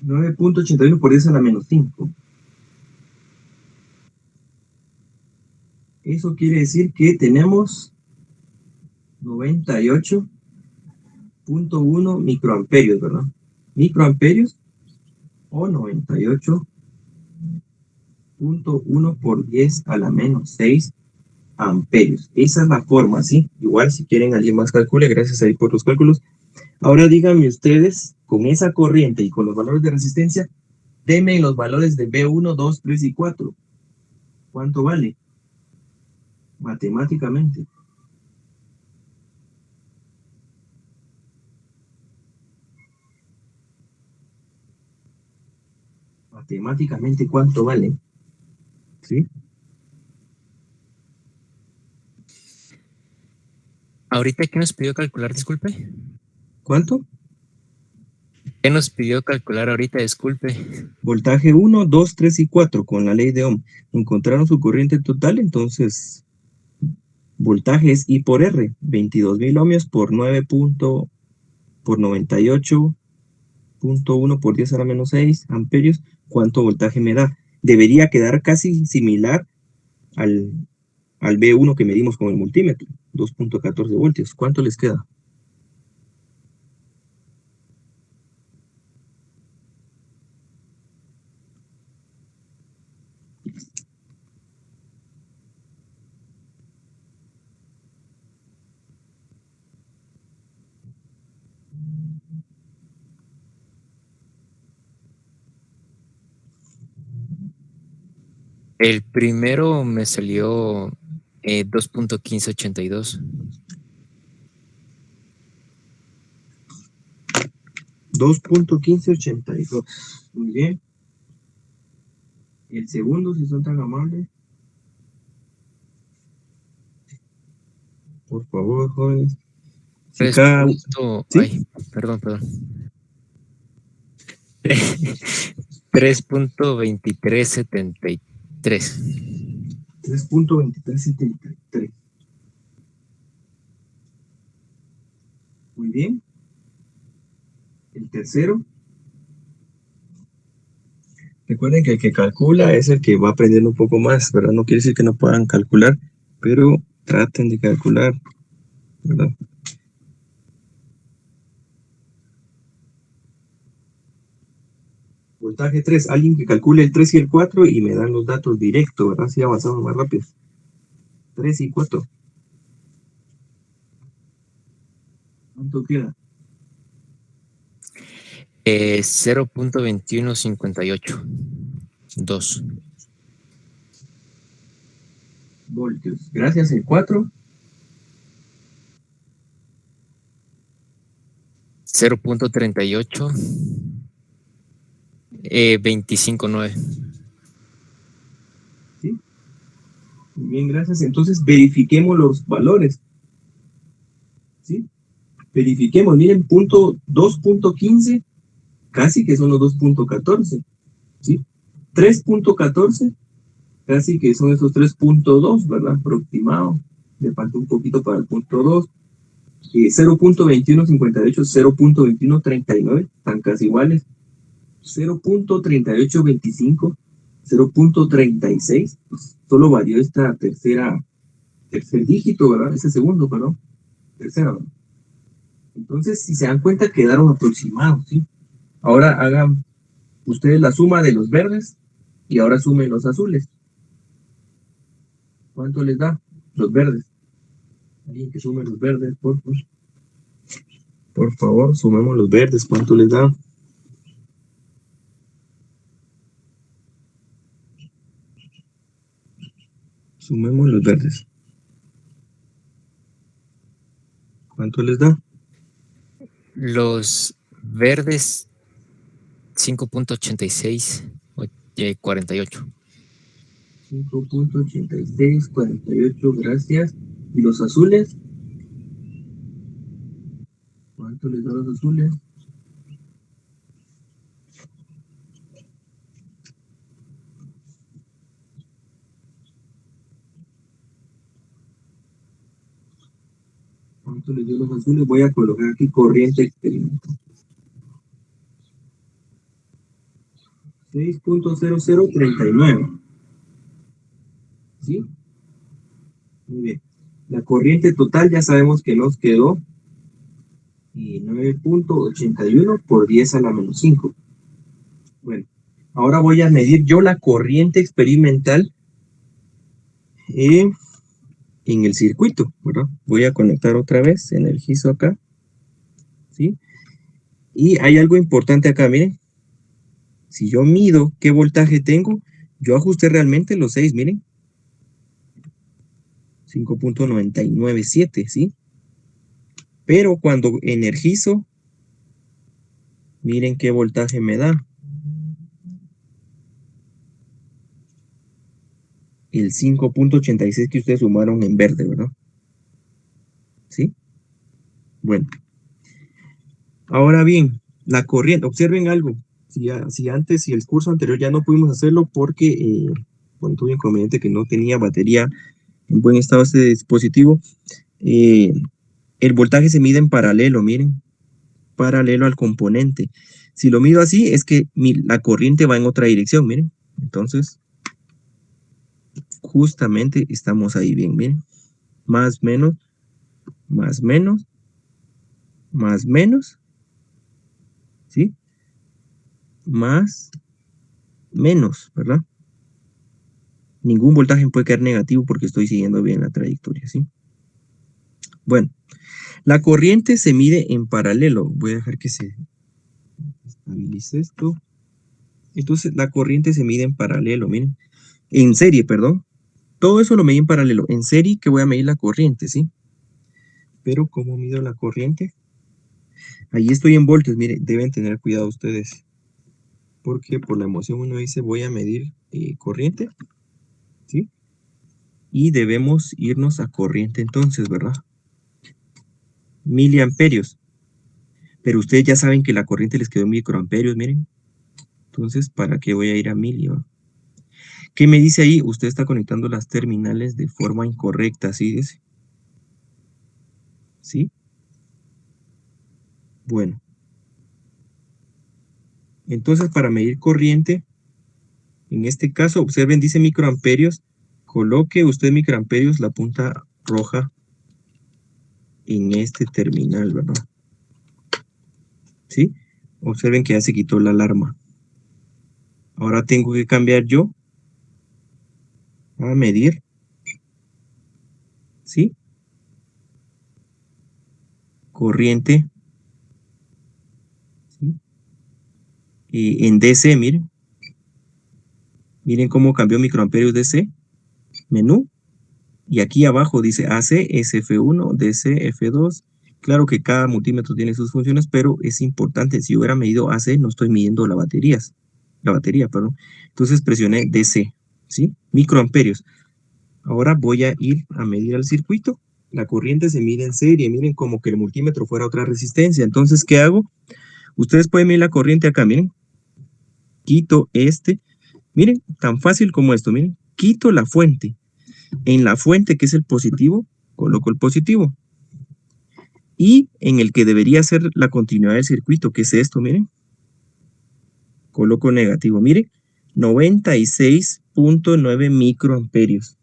Speaker 1: 9.81 por 10 a la menos 5. Eso quiere decir que tenemos 98.1 microamperios, ¿verdad? Microamperios o 98.1 por 10 a la menos 6 amperios. Esa es la forma, ¿sí? Igual si quieren alguien más calcule, gracias ahí por los cálculos. Ahora díganme ustedes, con esa corriente y con los valores de resistencia, denme los valores de B1, 2, 3 y 4. ¿Cuánto vale? Matemáticamente. Matemáticamente, ¿cuánto vale? ¿Sí?
Speaker 2: Ahorita, ¿qué nos pidió calcular? Disculpe.
Speaker 1: ¿Cuánto?
Speaker 2: ¿Qué nos pidió calcular ahorita? Disculpe.
Speaker 1: Voltaje 1, 2, 3 y 4 con la ley de Ohm. Encontraron su corriente total, entonces voltaje es I por R, 22.000 ohmios por 9 por 98.1 por 10 a la menos 6 amperios. ¿Cuánto voltaje me da? Debería quedar casi similar al, al B1 que medimos con el multímetro, 2.14 voltios. ¿Cuánto les queda?
Speaker 2: El primero me salió 2.1582.
Speaker 1: 2.1582. Muy bien. El segundo, si son tan amables. Por favor, jóvenes. Si cada... ¿Sí?
Speaker 2: Ay, perdón. 3.2373.
Speaker 1: 3.2373. Muy bien. El tercero. Recuerden que el que calcula es el que va aprendiendo un poco más, ¿verdad? No quiere decir que no puedan calcular, pero traten de calcular, ¿verdad? Voltaje 3, alguien que calcule el 3 y el 4 y me dan los datos directos, ¿verdad? Si avanzamos más rápido. 3 y 4. ¿Cuánto queda?
Speaker 2: 0.2158. 2.
Speaker 1: Voltios. Gracias, el 4.
Speaker 2: 0.38. 25.9.
Speaker 1: ¿Sí? Muy bien, gracias. Entonces verifiquemos los valores. ¿Sí? Verifiquemos, miren, punto 2.15, casi que son los 2.14. ¿Sí? 3.14, casi que son esos 3.2, ¿verdad? Aproximado. Le falta un poquito para el punto 2. 0.2158, 0.2139, están casi iguales. 0.3825, 0.36, pues solo varió esta tercer dígito, ¿verdad? Ese segundo, perdón. Tercera, ¿verdad? Entonces, si se dan cuenta, quedaron aproximados, ¿sí? Ahora hagan ustedes la suma de los verdes y ahora sumen los azules. ¿Cuánto les da los verdes? Alguien que sume los verdes, por favor. Por favor, sumemos los verdes. ¿Cuánto les da? Sumemos los verdes. ¿Cuánto les da?
Speaker 2: Los verdes 5.86 48.
Speaker 1: 5.86, 48, gracias. ¿Y los azules? ¿Cuánto les da los azules? ¿Cuánto les dio los azules? Voy a colocar aquí corriente experimental. 6.0039. ¿Sí? Muy bien. La corriente total ya sabemos que nos quedó 9.81 por 10 a la menos 5. Bueno, ahora voy a medir yo la corriente experimental en el circuito, ¿verdad? Voy a conectar otra vez, energizo acá, ¿sí? Y hay algo importante acá, miren. Si yo mido qué voltaje tengo, yo ajusté realmente los 6, miren. 5.997, ¿sí? Pero cuando energizo, miren qué voltaje me da. El 5.86 que ustedes sumaron en verde, ¿verdad? ¿Sí? Bueno. Ahora bien, la corriente, observen algo. Si el curso anterior ya no pudimos hacerlo porque, bueno, tuve inconveniente que no tenía batería en buen estado este dispositivo, el voltaje se mide en paralelo, miren, paralelo al componente. Si lo mido así, es que la corriente va en otra dirección, miren. Entonces, justamente estamos ahí bien, miren. Más, menos, más, menos, más, menos, ¿sí? Más, menos, ¿verdad? Ningún voltaje puede quedar negativo porque estoy siguiendo bien la trayectoria, ¿sí? Bueno, la corriente se mide en paralelo. Voy a dejar que se estabilice esto. Entonces, la corriente se mide en paralelo, miren. En serie, perdón. Todo eso lo medí en paralelo. En serie que voy a medir la corriente, ¿sí? Pero, ¿cómo mido la corriente? Ahí estoy en voltios, miren, deben tener cuidado ustedes. Porque por la emoción uno dice, voy a medir corriente, ¿sí? Y debemos irnos a corriente entonces, ¿verdad? Miliamperios. Pero ustedes ya saben que la corriente les quedó en microamperios, miren. Entonces, ¿para qué voy a ir a milio? ¿Qué me dice ahí? Usted está conectando las terminales de forma incorrecta, ¿sí? Dice. ¿Sí? Bueno. Entonces, para medir corriente, en este caso, observen, dice microamperios. Coloque usted microamperios, la punta roja, en este terminal, ¿verdad? ¿Sí? Observen que ya se quitó la alarma. Ahora tengo que cambiar yo a medir, ¿sí? Corriente, ¿sí? Y en DC, miren. Miren cómo cambió microamperios DC. Menú. Y aquí abajo dice AC, SF1, DC, F2. Claro que cada multímetro tiene sus funciones, pero es importante. Si hubiera medido AC, no estoy midiendo la batería, perdón. Entonces presioné DC, ¿sí? Microamperios. Ahora voy a ir a medir al circuito. La corriente se mide en serie. Miren como que el multímetro fuera otra resistencia. Entonces, ¿qué hago? Ustedes pueden medir la corriente acá, miren. Quito este. Miren, tan fácil como esto, miren. Quito la fuente. En la fuente, que es el positivo, coloco el positivo. Y en el que debería ser la continuidad del circuito, que es esto, miren. Coloco negativo. Miren, 96.9 microamperios.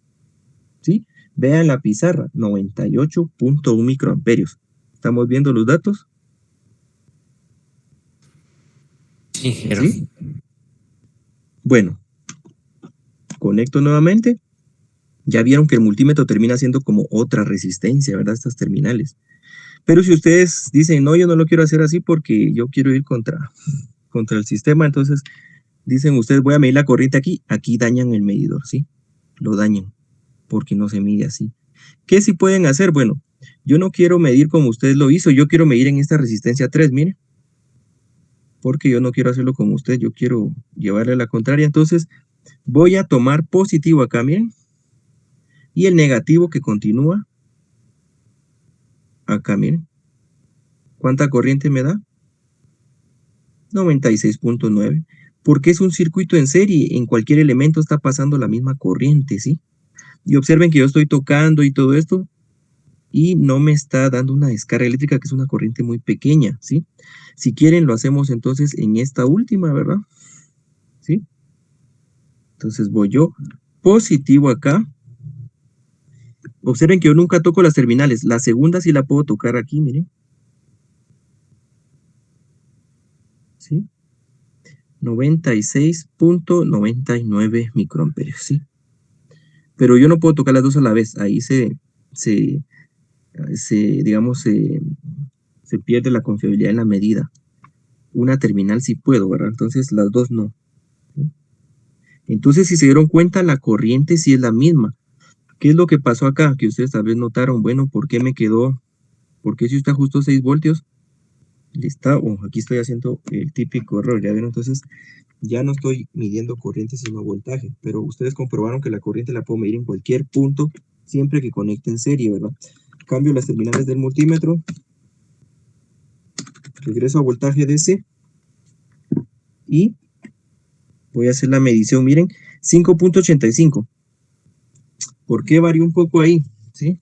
Speaker 1: ¿Sí? Vean la pizarra, 98.1 microamperios. ¿Estamos viendo los datos?
Speaker 2: Sí, Jero.
Speaker 1: ¿Sí? Bueno, conecto nuevamente. Ya vieron que el multímetro termina siendo como otra resistencia, ¿verdad? Estas terminales. Pero si ustedes dicen, no, yo no lo quiero hacer así porque yo quiero ir contra el sistema, entonces dicen ustedes, voy a medir la corriente aquí dañan el medidor, ¿sí? Lo dañan porque no se mide así. ¿Qué sí pueden hacer? Bueno, yo no quiero medir como usted lo hizo, yo quiero medir en esta resistencia 3, miren. Porque yo no quiero hacerlo como usted, yo quiero llevarle la contraria. Entonces, voy a tomar positivo acá, miren. Y el negativo que continúa acá, miren. ¿Cuánta corriente me da? 96.9. Porque es un circuito en serie, en cualquier elemento está pasando la misma corriente, ¿sí? Y observen que yo estoy tocando y todo esto, y no me está dando una descarga eléctrica, que es una corriente muy pequeña, ¿sí? Si quieren, lo hacemos entonces en esta última, ¿verdad? ¿Sí? Entonces voy yo positivo acá, Observen que yo nunca toco las terminales. La segunda sí la puedo tocar aquí, miren. ¿Sí? 96.99 microamperios, ¿sí? Pero yo no puedo tocar las dos a la vez. Ahí digamos, se pierde la confiabilidad en la medida. Una terminal sí puedo, ¿verdad? Entonces las dos no. ¿Sí? Entonces, si se dieron cuenta, la corriente sí es la misma. ¿Qué es lo que pasó acá? Que ustedes tal vez notaron, bueno, ¿por qué si usted ajustó 6 voltios? Aquí estoy haciendo el típico error, ¿ya vieron? Entonces, ya no estoy midiendo corriente sino voltaje, pero ustedes comprobaron que la corriente la puedo medir en cualquier punto, siempre que conecte en serie, ¿verdad? Cambio las terminales del multímetro, regreso a voltaje DC y voy a hacer la medición, miren, 5.85. ¿Por qué varía un poco ahí? ¿Sí?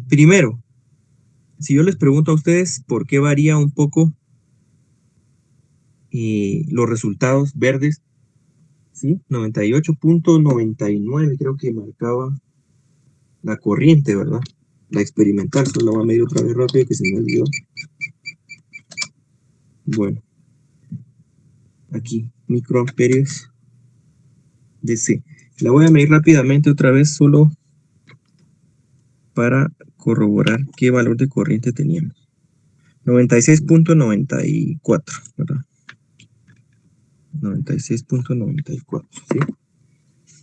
Speaker 1: Primero, si yo les pregunto a ustedes por qué varía un poco los resultados verdes, ¿sí? 98.99 creo que marcaba la corriente, ¿verdad? La experimental, solo la voy a medir otra vez rápido que se me olvidó. Bueno, aquí, microamperios DC. La voy a medir rápidamente otra vez solo para corroborar qué valor de corriente teníamos. 96.94, ¿verdad? 96.94, ¿sí?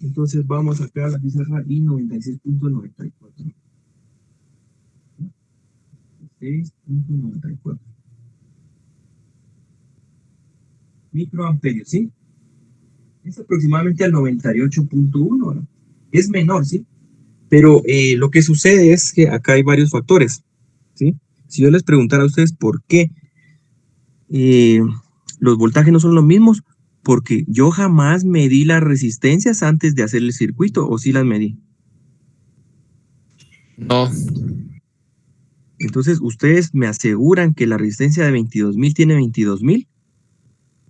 Speaker 1: Entonces vamos acá a la pizarra y 96.94. 6.94 microamperios, ¿sí? Es aproximadamente al 98.1, ¿no? Es menor, ¿sí? Pero lo que sucede es que acá hay varios factores, ¿sí? Si yo les preguntara a ustedes por qué los voltajes no son los mismos, porque yo jamás medí las resistencias antes de hacer el circuito, ¿o sí las medí?
Speaker 2: No,
Speaker 1: Entonces, ¿ustedes me aseguran que la resistencia de 22.000 tiene 22.000?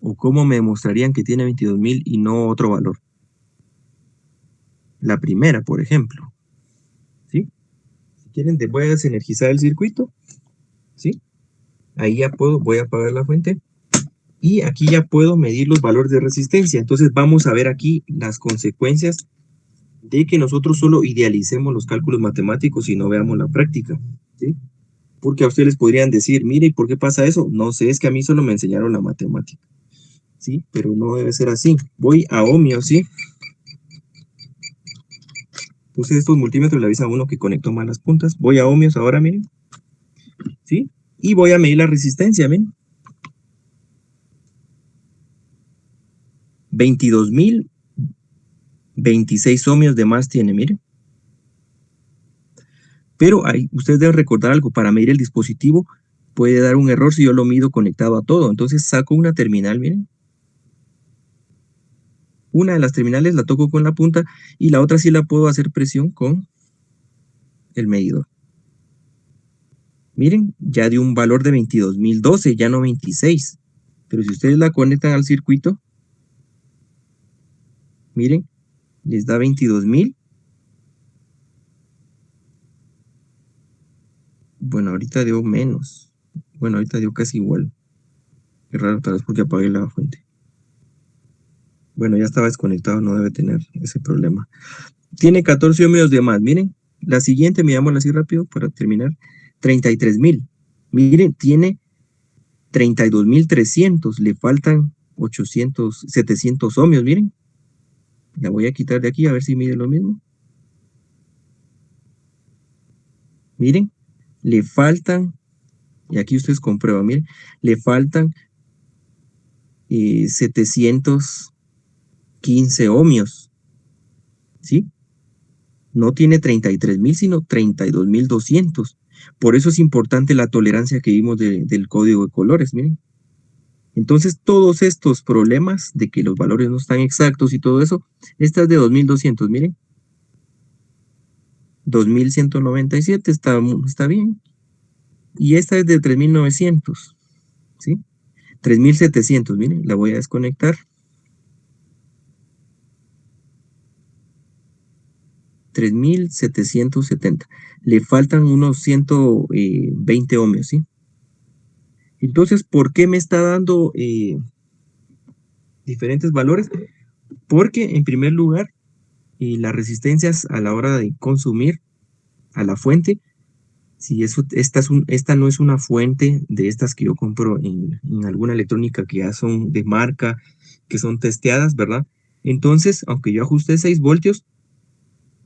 Speaker 1: ¿O cómo me demostrarían que tiene 22.000 y no otro valor? La primera, por ejemplo, ¿sí? Si quieren, voy a desenergizar el circuito, ¿sí? Ahí ya voy a apagar la fuente. Y aquí ya puedo medir los valores de resistencia. Entonces vamos a ver aquí las consecuencias de que nosotros solo idealicemos los cálculos matemáticos y no veamos la práctica, ¿sí? Porque a ustedes les podrían decir, mire, ¿y por qué pasa eso? No sé, es que a mí solo me enseñaron la matemática, ¿sí? Pero no debe ser así. Voy a ohmios, ¿sí? Entonces estos multímetros le avisan a uno que conectó mal las puntas. Voy a ohmios ahora, miren, ¿sí? Y voy a medir la resistencia, miren. 22.026 ohmios de más tiene, miren. Pero ahí, ustedes deben recordar algo, para medir el dispositivo puede dar un error si yo lo mido conectado a todo. Entonces saco una terminal, miren. Una de las terminales la toco con la punta y la otra sí la puedo hacer presión con el medidor. Miren, ya dio un valor de 22.012, ya no 26. Pero si ustedes la conectan al circuito, miren, les da 22.000. Bueno, ahorita dio menos. Bueno, ahorita dio casi igual. Qué raro, tal vez porque apagué la fuente. Bueno, ya estaba desconectado, no debe tener ese problema. Tiene 14 ohmios de más. Miren, la siguiente, mirámosla así rápido para terminar. 33.000. Miren, tiene 32.300. Le faltan 700 ohmios. Miren, la voy a quitar de aquí a ver si mide lo mismo. Miren, le faltan, y aquí ustedes comprueban, miren, le faltan 715 ohmios. ¿Sí? No tiene 33.000, sino 32.200. Por eso es importante la tolerancia que vimos del código de colores, miren. Entonces, todos estos problemas de que los valores no están exactos y todo eso, esta es de 2.200, miren. 2.197 está bien. Y esta es de 3.900, ¿sí? 3.700, miren, la voy a desconectar. 3.770. Le faltan unos 120 ohmios, ¿sí? Entonces, ¿por qué me está dando diferentes valores? Porque, en primer lugar, las resistencias a la hora de consumir a la fuente, si esta no es una fuente de estas que yo compro en alguna electrónica que ya son de marca, que son testeadas, ¿verdad? Entonces, aunque yo ajusté 6 voltios,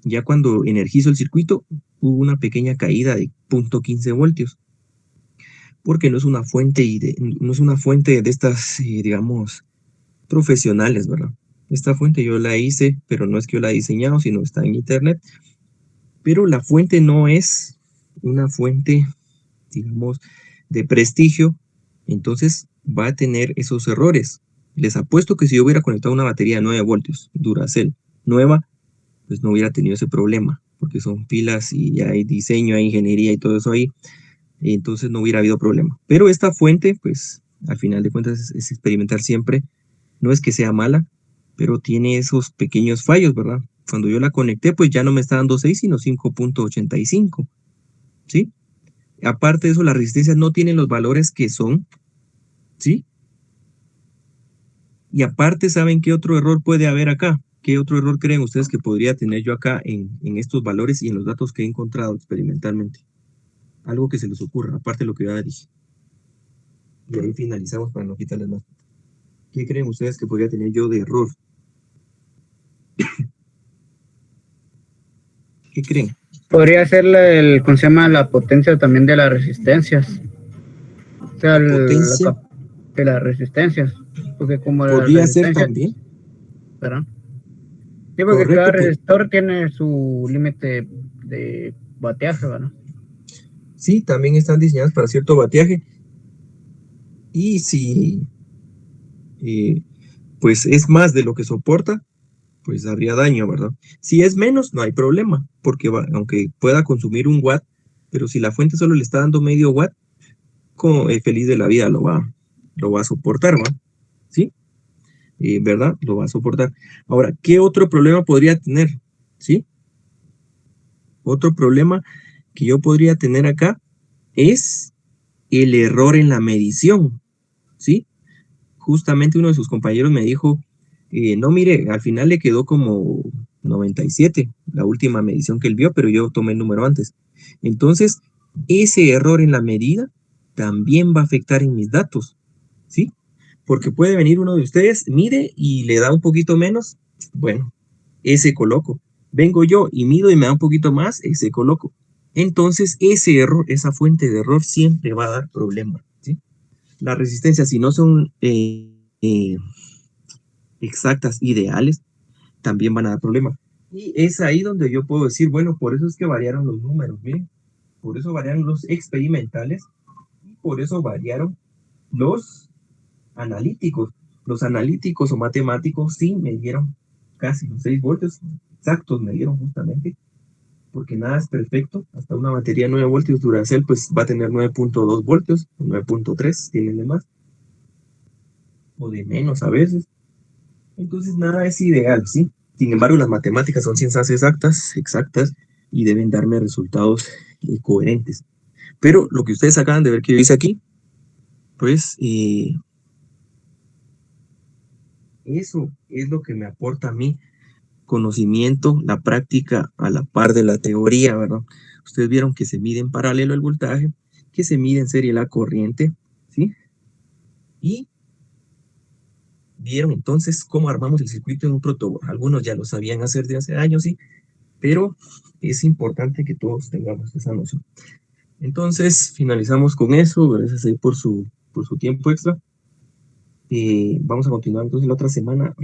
Speaker 1: ya cuando energizo el circuito, hubo una pequeña caída de 0.15 voltios, porque no es una fuente, no es una fuente de estas, digamos, profesionales, ¿verdad? Esta fuente yo la hice, pero no es que yo la he diseñado, sino está en internet. Pero la fuente no es una fuente, digamos, de prestigio, entonces va a tener esos errores. Les apuesto que si yo hubiera conectado una batería de 9 voltios, Duracell, nueva, pues no hubiera tenido ese problema, porque son pilas y ya hay diseño, hay ingeniería y todo eso ahí, y entonces no hubiera habido problema. Pero esta fuente, pues, al final de cuentas es experimentar siempre. No es que sea mala, pero tiene esos pequeños fallos, ¿verdad? Cuando yo la conecté, pues ya no me está dando 6, sino 5.85, ¿sí? Aparte de eso, las resistencias no tienen los valores que son, ¿sí? Y aparte, ¿saben qué otro error puede haber acá? ¿Qué otro error creen ustedes que podría tener yo acá en estos valores y en los datos que he encontrado experimentalmente? Algo que se les ocurra, aparte de lo que ya dije. Y ahí finalizamos para no quitarles más. ¿Qué creen ustedes que podría tener yo de error? ¿Qué creen?
Speaker 4: Podría ser ¿cómo se llama? La potencia también de las resistencias. O sea,
Speaker 1: Potencia
Speaker 4: de las resistencias. Porque como la
Speaker 1: podría ser
Speaker 4: resistencia,
Speaker 1: también.
Speaker 4: ¿verdad? Sí, porque cada
Speaker 1: Correcto, pues,
Speaker 4: resistor tiene su límite de bateaje, ¿verdad?
Speaker 1: sí, también están diseñadas para cierto bateaje. Y si pues es más de lo que soporta, pues habría daño, ¿verdad? Si es menos, no hay problema, porque aunque pueda consumir 1 watt, pero si la fuente solo le está dando medio watt, feliz de la vida lo va a soportar, ¿va? ¿Sí? ¿Verdad? Lo va a soportar. Ahora, ¿qué otro problema podría tener? ¿Sí? Otro problema que yo podría tener acá es el error en la medición, ¿sí? Justamente uno de sus compañeros me dijo, no, mire, al final le quedó como 97, la última medición que él vio, pero yo tomé el número antes. Entonces, ese error en la medida también va a afectar en mis datos, ¿sí? Porque puede venir uno de ustedes, mide y le da un poquito menos, bueno, ese coloco. Vengo yo y mido y me da un poquito más, ese coloco. Entonces, ese error, esa fuente de error siempre va a dar problemas, ¿sí? Las resistencias, si no son exactas, ideales, también van a dar problemas. Y es ahí donde yo puedo decir, bueno, por eso es que variaron los números, ¿bien? Por eso variaron los experimentales y por eso variaron los analíticos. Los analíticos o matemáticos sí me dieron casi los 6 voltios exactos, me dieron justamente, porque nada es perfecto. Hasta una batería 9 voltios Duracell pues va a tener 9.2 voltios, 9.3 tienen de más, o de menos a veces. Entonces nada es ideal, ¿sí? Sin embargo, las matemáticas son ciencias exactas, y deben darme resultados coherentes. Pero lo que ustedes acaban de ver que yo hice aquí, pues eso es lo que me aporta a mí conocimiento, la práctica a la par de la teoría, ¿verdad? Ustedes vieron que se mide en paralelo el voltaje, que se mide en serie la corriente, ¿sí? Y vieron entonces cómo armamos el circuito en un protoboard. Algunos ya lo sabían hacer de hace años, sí, pero es importante que todos tengamos esa noción. Entonces, finalizamos con eso. Gracias ahí por su tiempo extra. Vamos a continuar entonces la otra semana.